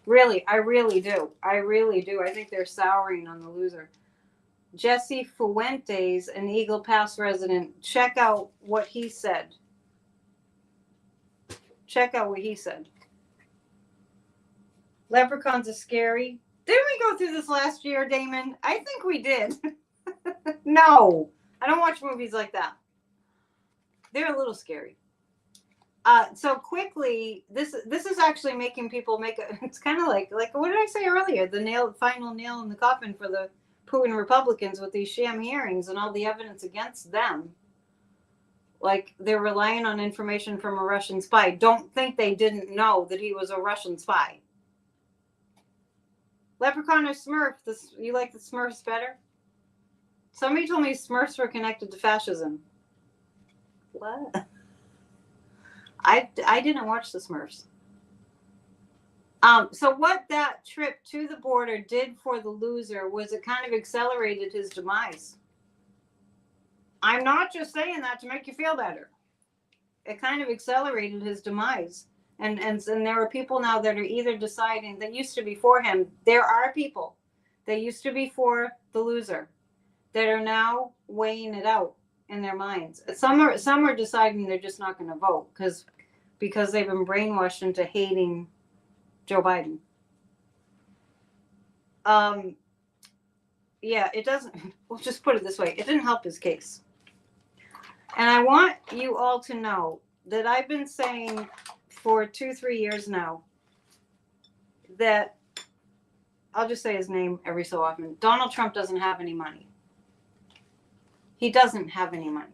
really, I really do. I think they're souring on the loser. Jesse Fuentes, an Eagle Pass resident, check out what he said. Leprechauns are scary. Didn't we go through this last year, Damon? I think we did. No, I don't watch movies like that. They're a little scary. So quickly, this is actually making people it's kind of like what did I say earlier? The final nail in the coffin for the Putin Republicans with these sham hearings and all the evidence against them. Like, they're relying on information from a Russian spy. Don't think they didn't know that he was a Russian spy. Leprechaun or Smurf? You like the Smurfs better? Somebody told me Smurfs were connected to fascism. What? I didn't watch the Smurfs. So what that trip to the border did for the loser was it kind of accelerated his demise. I'm not just saying that to make you feel better. It kind of accelerated his demise. And there are people now that are either deciding, that used to be for him. There are people that used to be for the loser that are now weighing it out in their minds. Some are deciding they're just not going to vote because they've been brainwashed into hating Joe Biden. Yeah, it doesn't. We'll just put it this way. It didn't help his case. And I want you all to know that I've been saying for 2-3 years now that, I'll just say his name every so often, Donald Trump doesn't have any money. He doesn't have any money.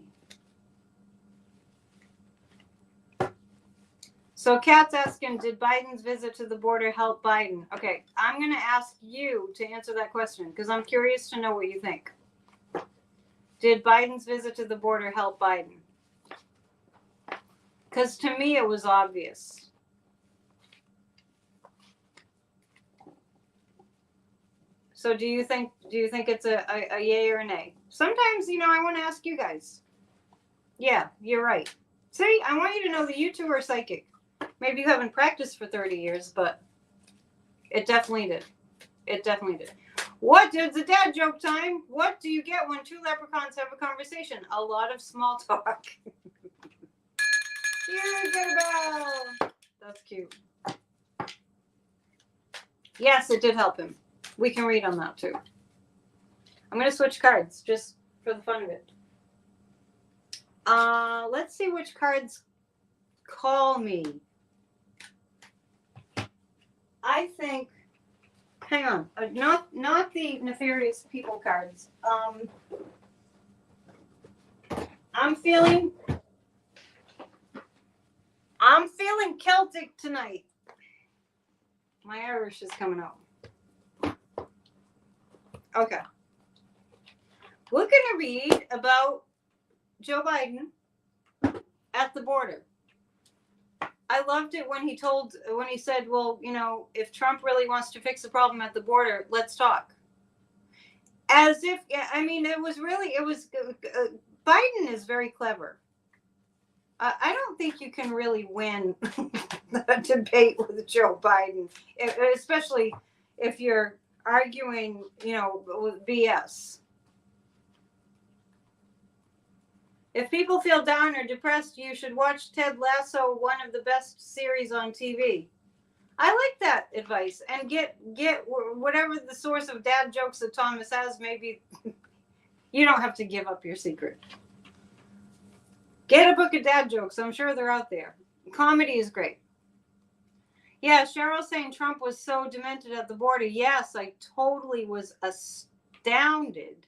So Kat's asking, did Biden's visit to the border help Biden? Okay, I'm going to ask you to answer that question because I'm curious to know what you think. Did Biden's visit to the border help Biden? Because to me, it was obvious. So do you think it's a yay or a nay? Sometimes, I want to ask you guys. Yeah, you're right. See, I want you to know that you two are psychic. Maybe you haven't practiced for 30 years, but it definitely did. It definitely did. What is the dad joke time? What do you get when two leprechauns have a conversation? A lot of small talk. You get a bell. That's cute. Yes, it did help him. We can read on that too. I'm going to switch cards just for the fun of it. Let's see which cards call me. I think, hang on, not the nefarious people cards. I'm feeling Celtic tonight. My Irish is coming out. Okay. We're going to read about Joe Biden at the border. I loved it when he said, well, if Trump really wants to fix the problem at the border, let's talk. As if, Biden is very clever. I don't think you can really win a debate with Joe Biden, especially if you're arguing, with BS. If people feel down or depressed, you should watch Ted Lasso, one of the best series on TV. I like that advice. And get whatever the source of dad jokes that Thomas has. Maybe you don't have to give up your secret. Get a book of dad jokes. I'm sure they're out there. Comedy is great. Yeah, Cheryl's saying Trump was so demented at the border. Yes, I totally was astounded.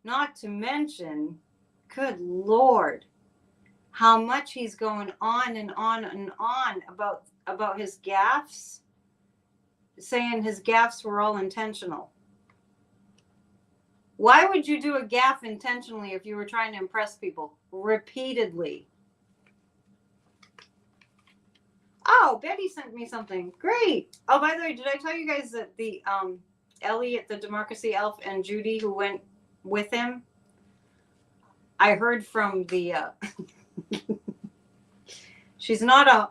Not to mention, good Lord, how much he's going on and on and on about his gaffes, saying his gaffes were all intentional. Why would you do a gaffe intentionally if you were trying to impress people repeatedly? Oh, Betty sent me something. Great. Oh, by the way, did I tell you guys that the Elliot, the Democracy Elf, and Judy, who went with him, I heard from the she's not a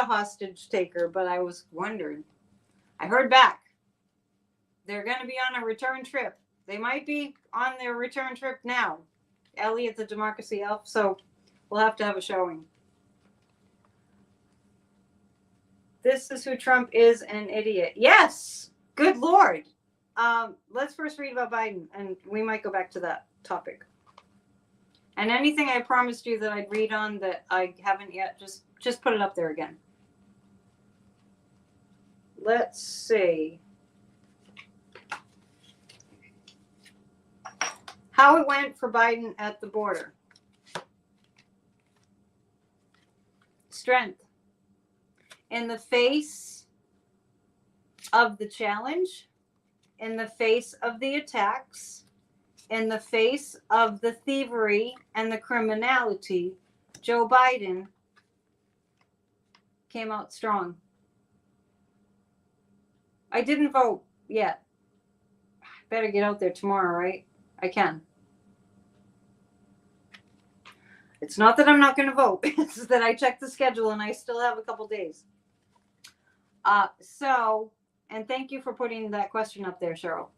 hostage taker, but I was wondering. I heard back. They're going to be on a return trip. They might be on their return trip now. Elliot, the Democracy Elf. So we'll have to have a showing. This is who Trump is, an idiot. Yes. Good Lord. Let's first read about Biden, and we might go back to that topic. And anything I promised you that I'd read on that I haven't yet, just put it up there again. Let's see. How it went for Biden at the border. Strength. In the face of the challenge, in the face of the attacks, in the face of the thievery and the criminality, Joe Biden came out strong. I didn't vote yet. Better get out there tomorrow, right? I can. It's not that I'm not going to vote. It's that I checked the schedule and I still have a couple days. And thank you for putting that question up there, Cheryl.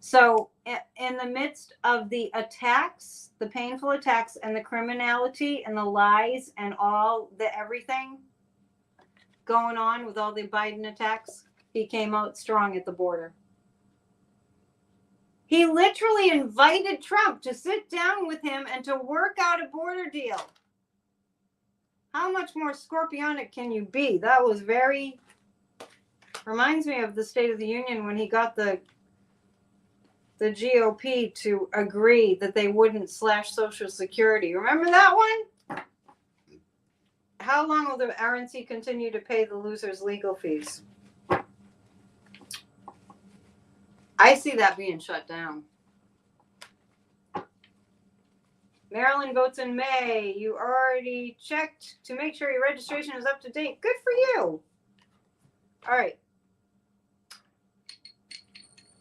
So in the midst of the attacks, the painful attacks and the criminality and the lies and all the everything going on with all the Biden attacks, he came out strong at the border. He literally invited Trump to sit down with him and to work out a border deal. How much more scorpionic can you be? That was reminds me of the State of the Union when he got the GOP to agree that they wouldn't slash Social Security. Remember that one? How long will the RNC continue to pay the loser's legal fees? I see that being shut down. Maryland votes in May. You already checked to make sure your registration is up to date. Good for you. All right.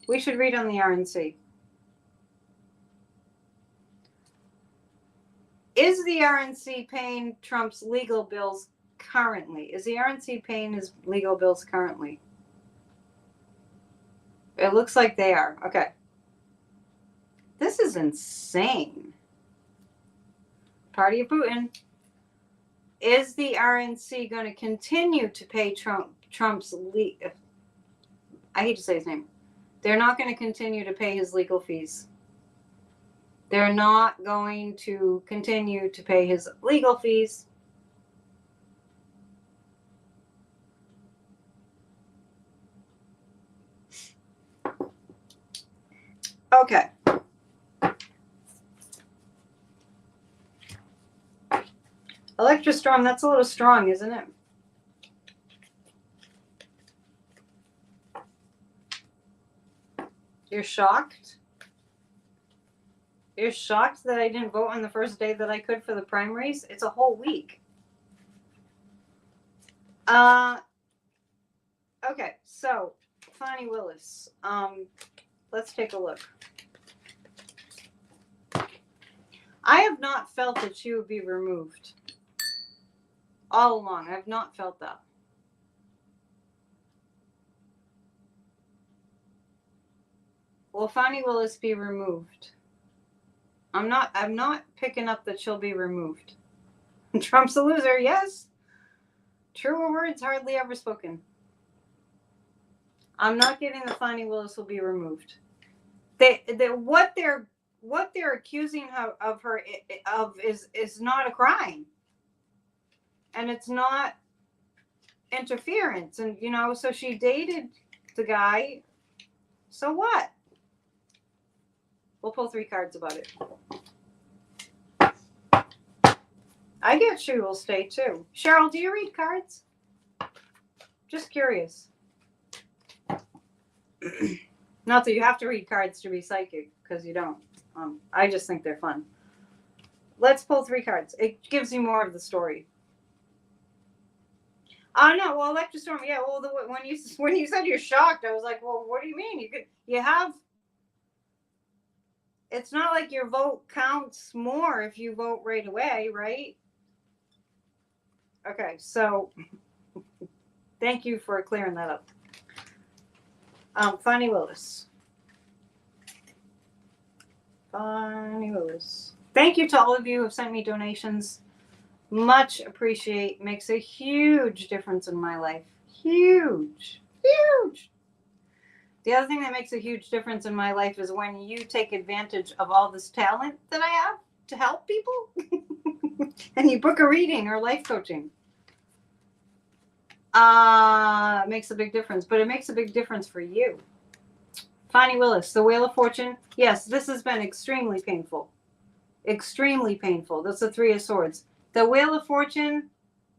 We should read on the RNC. Is the RNC paying Trump's legal bills currently? Is the RNC paying his legal bills currently? It looks like they are. Okay. This is insane. Party of Putin. Is the RNC going to continue to pay Trump's I hate to say his name. They're not going to continue to pay his legal fees. They're not going to continue to pay his legal fees. Okay. Electrostorm, that's a little strong, isn't it? You're shocked? You're shocked that I didn't vote on the first day that I could for the primaries? It's a whole week. Okay, so Fani Willis. Let's take a look. I have not felt that she would be removed. All along, I've not felt that. Will Fani Willis be removed? I'm not picking up that she'll be removed. Trump's a loser, yes. Truer words hardly ever spoken. I'm not getting that Fani Willis will be removed. What they're accusing of her is not a crime. And it's not interference. And, so she dated the guy. So what? We'll pull 3 cards about it. I get she will stay too. Cheryl, do you read cards? Just curious. Not that you have to read cards to be psychic, because you don't. I just think they're fun. Let's pull 3 cards. It gives you more of the story. Oh no, well, Electrostorm, yeah. Well, when you said you're shocked, I was like, well, what do you mean? You have. It's not like your vote counts more if you vote right away, right? Okay, so thank you for clearing that up. Fani Willis. Fani Willis. Thank you to all of you who have sent me donations. Much appreciate. Makes a huge difference in my life. Huge. Huge. The other thing that makes a huge difference in my life is when you take advantage of all this talent that I have to help people and you book a reading or life coaching. It makes a big difference, but it makes a big difference for you. Fani Willis, the Wheel of Fortune. Yes, this has been extremely painful. Extremely painful. That's the 3 of Swords. The Wheel of Fortune,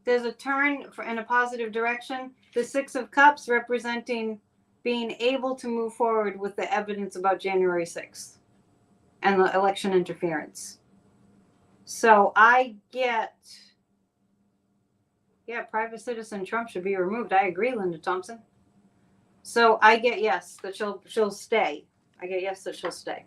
there's a turn in a positive direction. The 6 of Cups representing being able to move forward with the evidence about January 6th and the election interference. So I get, private citizen Trump should be removed. I agree, Linda Thompson. So I get yes, that she'll stay. I get yes, that she'll stay.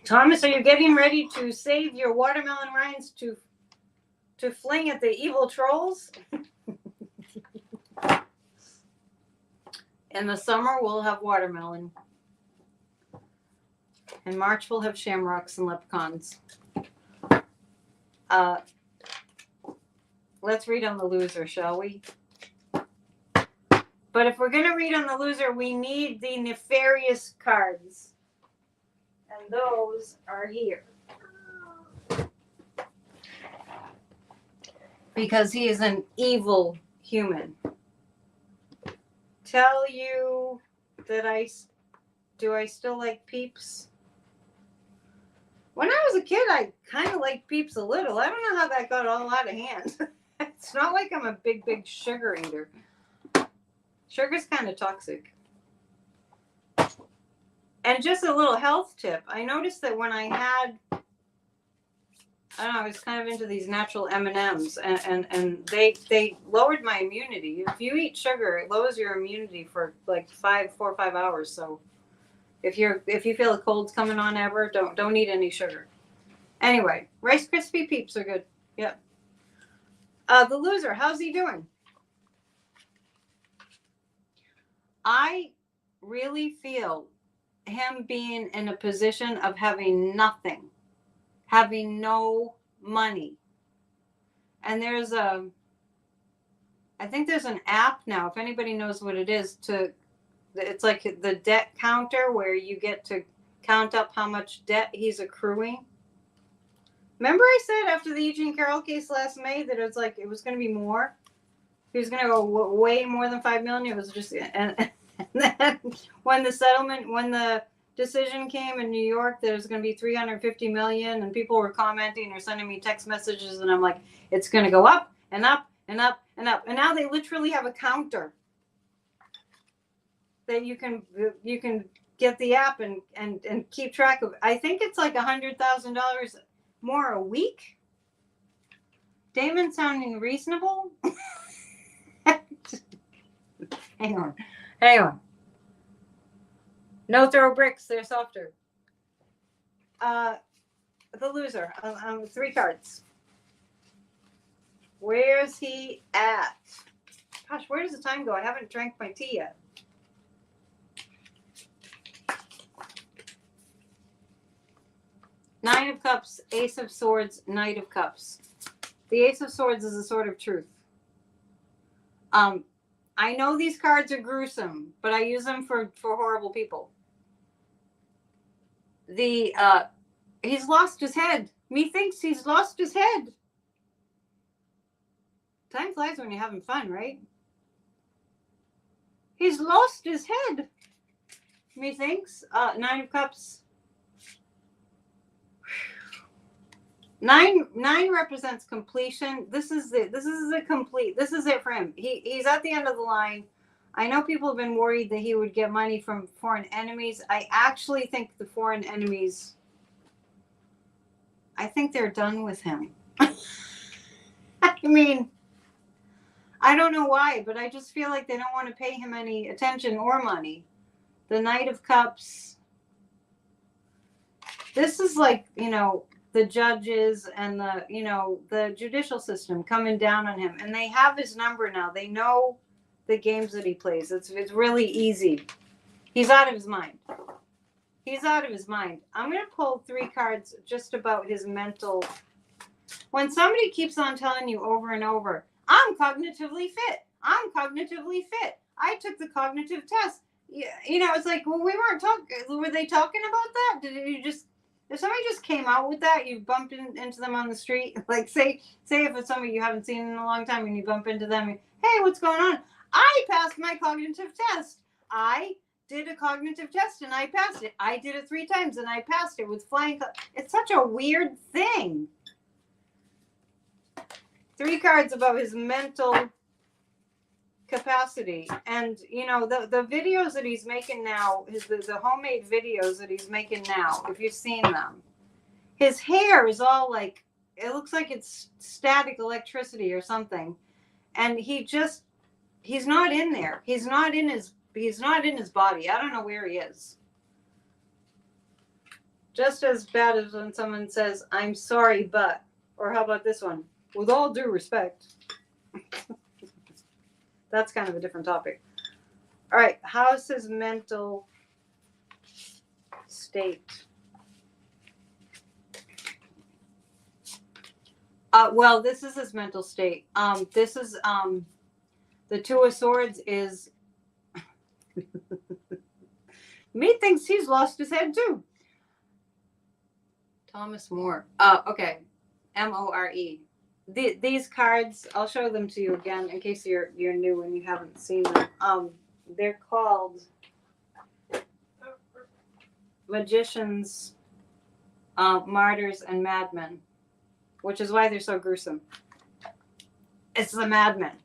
Thomas, are you getting ready to save your watermelon rinds to fling at the evil trolls? In the summer, we'll have watermelon. In March, we'll have shamrocks and leprechauns. Let's read on the loser, shall we? But if we're going to read on the loser, we need the nefarious cards. And those are here. Because he is an evil human. Tell you that I still like Peeps? When I was a kid, I kind of liked Peeps a little. I don't know how that got all out of hand. It's not like I'm a big sugar eater. Sugar's kind of toxic. And just a little health tip. I noticed that when I had, I don't know, I was kind of into these natural M&Ms, and they lowered my immunity. If you eat sugar, it lowers your immunity for like 4 or 5 hours. So if you feel a cold's coming on ever, don't eat any sugar. Anyway, Rice Krispie Peeps are good. Yep. The loser, how's he doing? I really feel him being in a position of having nothing, having no money. And I think there's an app now, if anybody knows what it is, it's like the debt counter where you get to count up how much debt he's accruing. Remember I said after the Eugene Carroll case last May that it was going to be more? He was going to go way more than $5 million. It was just, and then when the decision came in New York that it was going to be $350 million, and people were commenting or sending me text messages, and I'm like, it's going to go up and up and up and up. And now they literally have a counter that you can get the app and keep track of. I think it's like $100,000 more a week. Damon sounding reasonable. Hang on. No throw bricks, they're softer. The loser. 3 cards. Where's he at? Gosh, where does the time go? I haven't drank my tea yet. Nine of Cups, Ace of Swords, Knight of Cups. The Ace of Swords is a sword of truth. I know these cards are gruesome, but I use them for horrible people. He's lost his head. Methinks he's lost his head. Time flies when you're having fun, right? He's lost his head. Methinks. 9 of Cups. 9 represents completion. This is it for him. He's at the end of the line. I know people have been worried that he would get money from foreign enemies. I actually think the foreign enemies, I think they're done with him. I mean, I don't know why, but I just feel like they don't want to pay him any attention or money. The Knight of Cups. This is like, the judges and the judicial system coming down on him, and they have his number now. They know the games that he plays. It's really easy. He's out of his mind. I'm going to pull 3 cards just about his mental. When somebody keeps on telling you over and over, I'm cognitively fit. I took the cognitive test. It's like, well, we weren't talking. Were they talking about that? If somebody just came out with that, you bumped into them on the street, like say if it's somebody you haven't seen in a long time and you bump into them, hey, what's going on? I passed my cognitive test. I did a cognitive test and I passed it. I did it 3 times and I passed it with flying. It's such a weird thing. 3 cards about his mental capacity. And, the videos that he's making now, the homemade videos that he's making now, if you've seen them, his hair is all like, it looks like it's static electricity or something. And he's not in there. He's not in his body. I don't know where he is. Just as bad as when someone says, I'm sorry, but, or how about this one? With all due respect. That's kind of a different topic. All right. How's his mental state? Well, this is his mental state. This is the 2 of Swords is me thinks he's lost his head too. Thomas More. Okay. More. These cards, I'll show them to you again in case you're new and you haven't seen them. They're called Magician's Martyrs and Madmen, which is why they're so gruesome. It's the Madmen.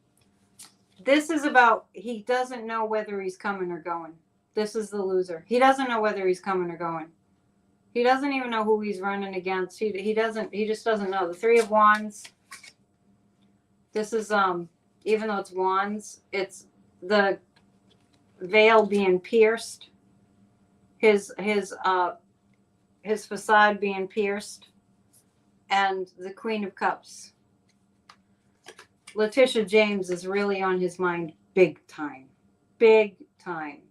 This is about, he doesn't know whether he's coming or going. This is the loser. He doesn't know whether he's coming or going. He doesn't even know who he's running against. He just doesn't know. The Three of Wands. This is, even though it's wands, it's the veil being pierced. His facade being pierced. And the Queen of Cups. Letitia James is really on his mind big time. Big time.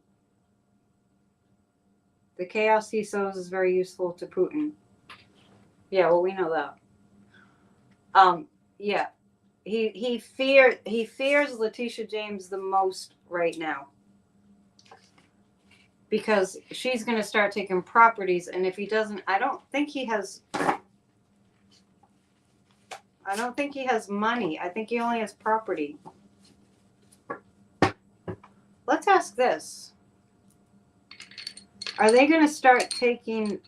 The chaos he sows is very useful to Putin. Yeah, well, we know that. Yeah. He fears Letitia James the most right now. Because she's going to start taking properties, and if he doesn't, I don't think he has money. I think he only has property. Let's ask this. Are they going to start taking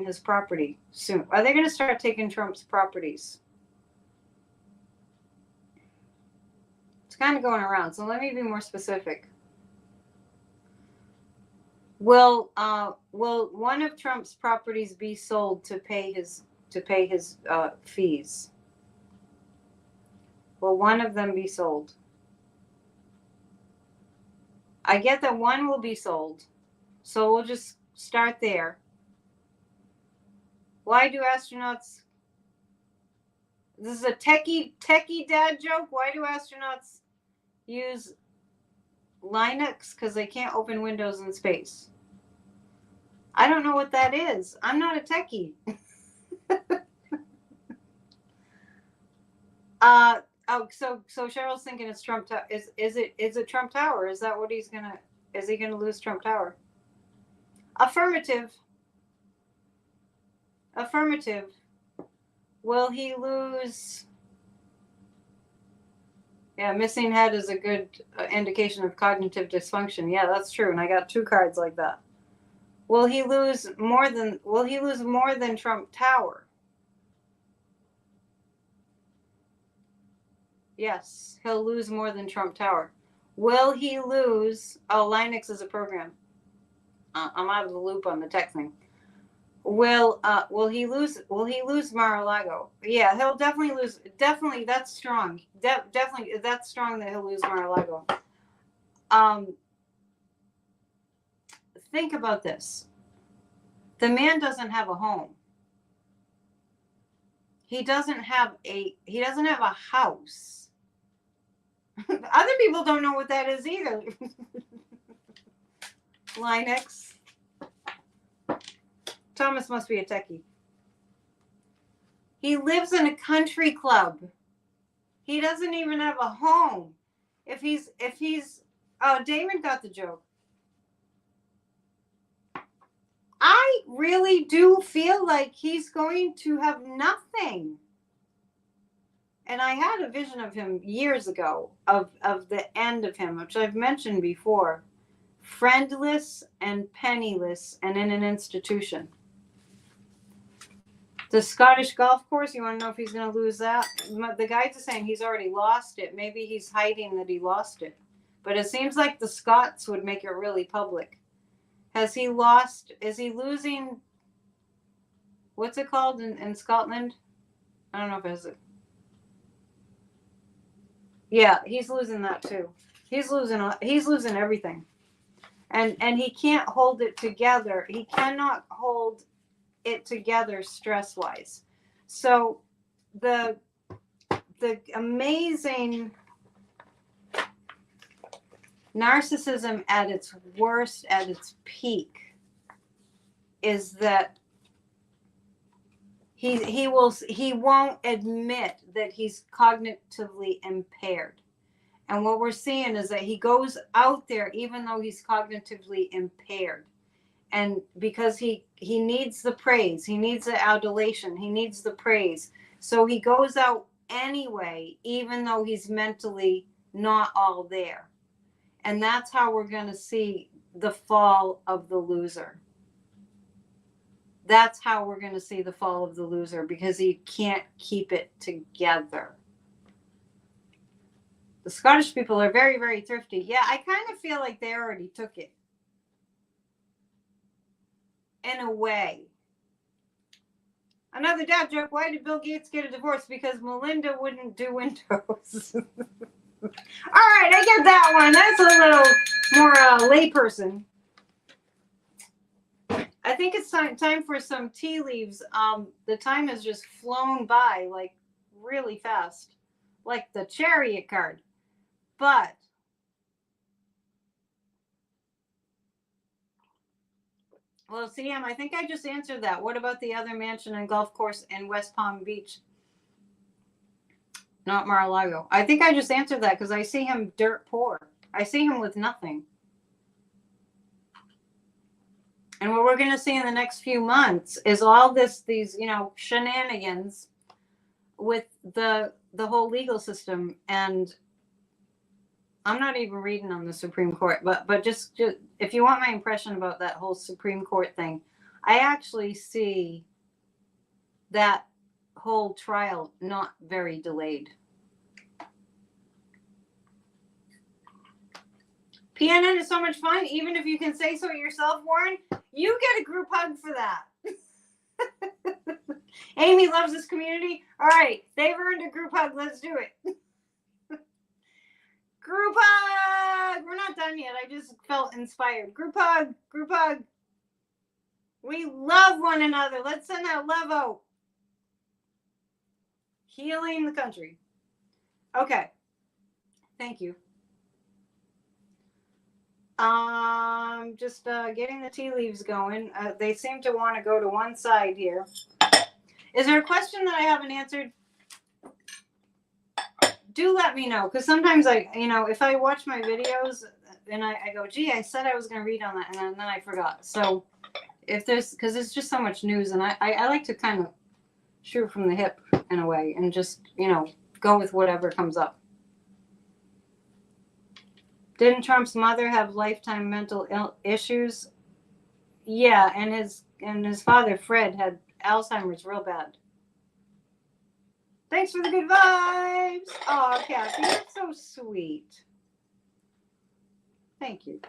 his property soon? Are they going to start taking Trump's properties? It's kind of going around, so let me be more specific. Will one of Trump's properties be sold to pay his fees? Will one of them be sold? I get that one will be sold, so we'll just start there. Why do astronauts? This is a techie dad joke. Why do astronauts use Linux? Because they can't open Windows in space. I don't know what that is. I'm not a techie. So Cheryl's thinking it's Trump Tower. Is it Trump Tower? Is that what is he gonna lose Trump Tower? Affirmative. Will he lose? Yeah, missing head is a good indication of cognitive dysfunction. Yeah, that's true. And I got 2 cards like that. Will he lose more than Trump Tower? Yes, he'll lose more than Trump Tower. Will he lose? Oh, Linux is a program. I'm out of the loop on the tech thing. Will he lose Mar-a-Lago? Yeah, he'll definitely lose. Definitely, that's strong. Definitely, that's strong that he'll lose Mar-a-Lago. Think about this. The man doesn't have a home. He doesn't have a house. Other people don't know what that is either. Linux. Thomas must be a techie. He lives in a country club. He doesn't even have a home. If he's Damon got the joke. I really do feel like he's going to have nothing. And I had a vision of him years ago of the end of him, which I've mentioned before. Friendless and penniless and in an institution. The Scottish golf course, you want to know if he's going to lose that? The guys are saying he's already lost it. Maybe he's hiding that he lost it. But it seems like the Scots would make it really public. Has he lost? Is he losing? What's it called in Scotland? I don't know if it is it. Yeah, he's losing that too. He's losing everything. And he can't hold it together. He cannot hold it together stress-wise. So the amazing narcissism at its worst, at its peak, is that he won't admit that he's cognitively impaired. And what we're seeing is that he goes out there even though he's cognitively impaired. And because he needs the praise, he needs the adulation, he needs the praise. So he goes out anyway, even though he's mentally not all there. And that's how we're going to see the fall of the loser. That's how we're going to see the fall of the loser, because he can't keep it together. The Scottish people are very, very thrifty. Yeah, I kind of feel like they already took it. In a way. Another dad joke. Why did Bill Gates get a divorce? Because Melinda wouldn't do Windows. All right, I get that one. That's a little more layperson. I think it's time for some tea leaves. The time has just flown by like really fast, like the Chariot card. But well, CM, I think I just answered that. What about the other mansion and golf course in West Palm Beach? Not Mar-a-Lago. I think I just answered that because I see him dirt poor. I see him with nothing. And what we're going to see in the next few months is all these, shenanigans with the whole legal system. And I'm not even reading on the Supreme Court, but just if you want my impression about that whole Supreme Court thing, I actually see that whole trial not very delayed. PNN is so much fun, even if you can say so yourself, Warren. You get a group hug for that. Amy loves this community. All right, they've earned a group hug. Let's do it. Group hug. We're not done yet. I just felt inspired. Group hug. Group hug. We love one another. Let's send out love out. Healing the country. Okay. Thank you. Just getting the tea leaves going. They seem to want to go to one side here. Is there a question that I haven't answered? Do let me know, because sometimes if I watch my videos and I go, gee, I said I was going to read on that, and then I forgot. So if there's, because there's just so much news, and I like to kind of shoot from the hip in a way and just, go with whatever comes up. Didn't Trump's mother have lifetime mental issues? Yeah, and his father, Fred, had Alzheimer's real bad. Thanks for the good vibes. Oh, Kathy, you're so sweet. Thank you.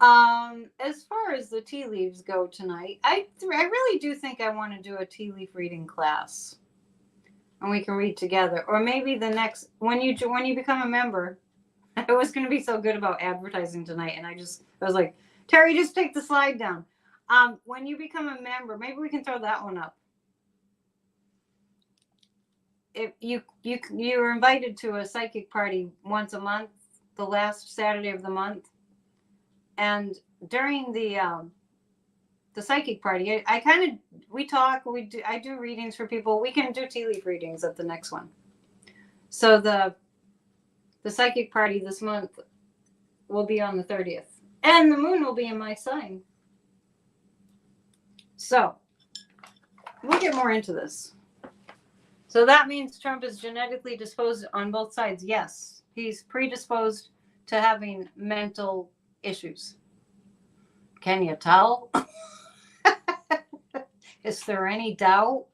As far as the tea leaves go tonight, I really do think I want to do a tea leaf reading class, and we can read together. Or maybe the next when you become a member. I was going to be so good about advertising tonight, and I was like, Terry, just take the slide down. When you become a member, maybe we can throw that one up. If you're invited to a psychic party once a month, the last Saturday of the month, and during the psychic party, I do readings for people. We can do tea leaf readings at the next one. So the psychic party this month will be on the 30th, and the moon will be in my sign. So we'll get more into this. So that means Trump is genetically disposed on both sides. Yes, he's predisposed to having mental issues. Can you tell? Is there any doubt?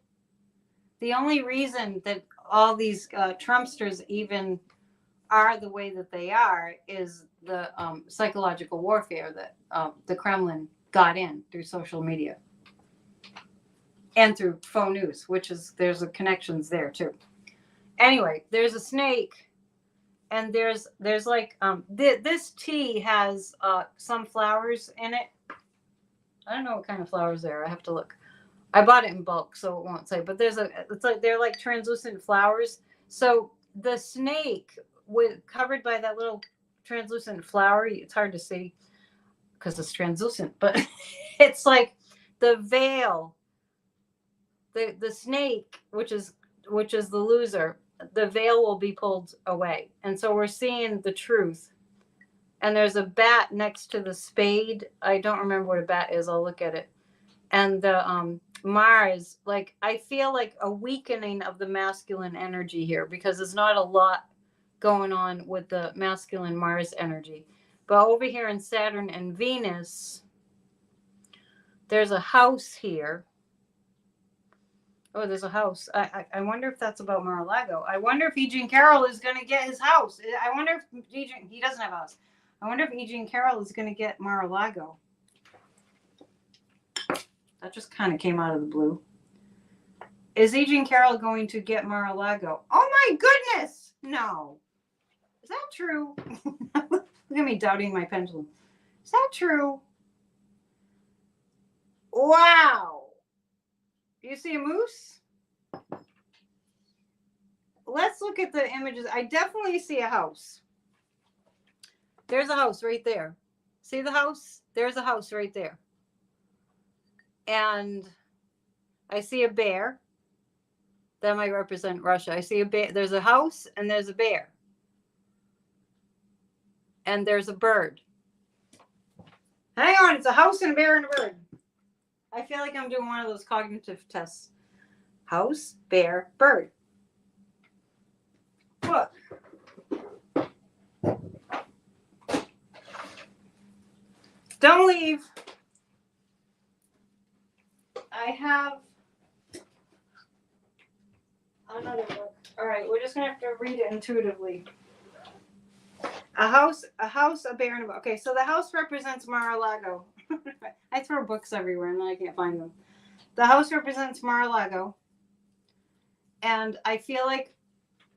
The only reason that all these Trumpsters even are the way that they are is the psychological warfare that the Kremlin got in through social media and through faux news, there's a connections there too. Anyway, there's a snake, and there's like this tea has some flowers in it. I don't know what kind of flowers they are. I have to look. I bought it in bulk, so it won't say. But they're like translucent flowers. So the snake covered by that little translucent flower. It's hard to see because it's translucent, but it's like the veil. The snake, which is the loser, the veil will be pulled away, and so we're seeing the truth. And there's a bat next to the spade. I don't remember what a bat is. I'll look at it. And the Mars, like I feel like a weakening of the masculine energy here, because there's not a lot going on with the masculine Mars energy. But over here in Saturn and Venus, There's a house here. Oh, there's a house. I wonder if that's about Mar-a-Lago. I wonder if Eugene Carroll is going to get his house. I wonder if he doesn't have a house. I wonder if Eugene Carroll is going to get Mar-a-Lago. That just kind of came out of the blue. Is Eugene Carroll going to get Mar-a-Lago? Oh my goodness! No. Is that true? Look at me doubting my pendulum. Is that true? Wow. Do you see a moose? Let's look at the images. I definitely see a house. There's a house right there. See the house? There's a house right there. And I see a bear. That might represent Russia. I see a bear. There's a house and there's a bear. And there's a bird. Hang on, it's a house and a bear and a bird. I feel like I'm doing one of those cognitive tests. House, bear, bird. Look. Don't leave. I have another book. All right, we're just gonna have to read it intuitively. A house, a bear, and a book. Okay, so the house represents Mar-a-Lago. I throw books everywhere and then I can't find them. The house represents Mar-a-Lago. And I feel like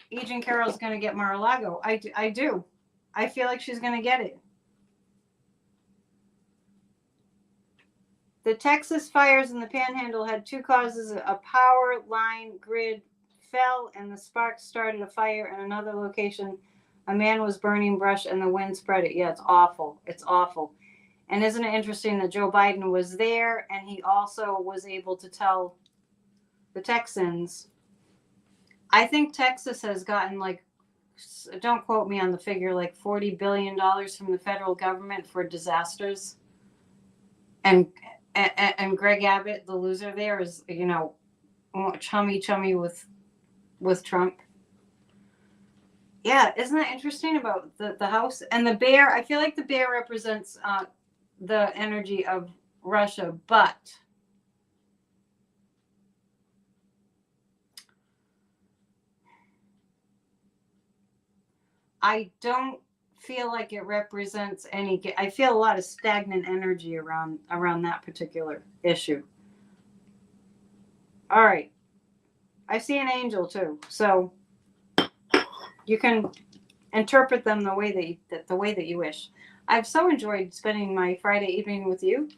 Eugene Carroll's going to get Mar-a-Lago. I do. I feel like she's going to get it. The Texas fires in the Panhandle had two causes. A power line grid fell and the sparks started a fire in another location. A man was burning brush and the wind spread it. Yeah, it's awful. It's awful. And isn't it interesting that Joe Biden was there and he also was able to tell the Texans. I think Texas has gotten, like, don't quote me on the figure, like $40 billion from the federal government for disasters. And Greg Abbott, the loser there, is, you know, chummy with Trump. Yeah, isn't that interesting about the house? And the bear, I feel like the bear represents the energy of Russia, but I don't feel like it represents any. I feel a lot of stagnant energy around that particular issue. All right, I see an angel too, so you can interpret them the way that you wish. I've so enjoyed spending my Friday evening with you,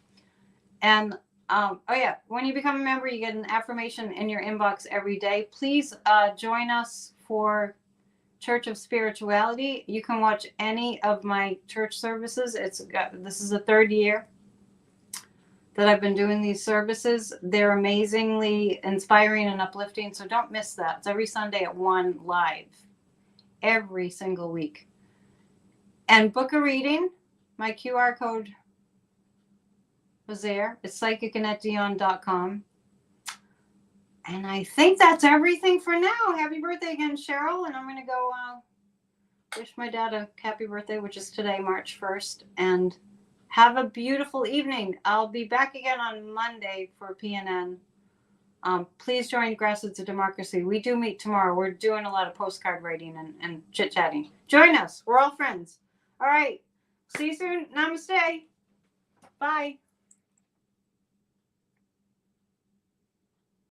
and oh yeah, when you become a member, you get an affirmation in your inbox every day. Please join us for Church of Spirituality. You can watch any of my church services. This is the third year that I've been doing these services. They're amazingly inspiring and uplifting, so don't miss that. It's every Sunday at 1 live, every single week. And book a reading. My QR code was there. It's psychicannetteDion.com. And I think that's everything for now. Happy birthday again, Cheryl. And I'm going to go wish my dad a happy birthday, which is today, March 1st. And have a beautiful evening. I'll be back again on Monday for PNN. Please join Grassroots of Democracy. We do meet tomorrow. We're doing a lot of postcard writing and chit-chatting. Join us. We're all friends. All right. See you soon. Namaste. Bye.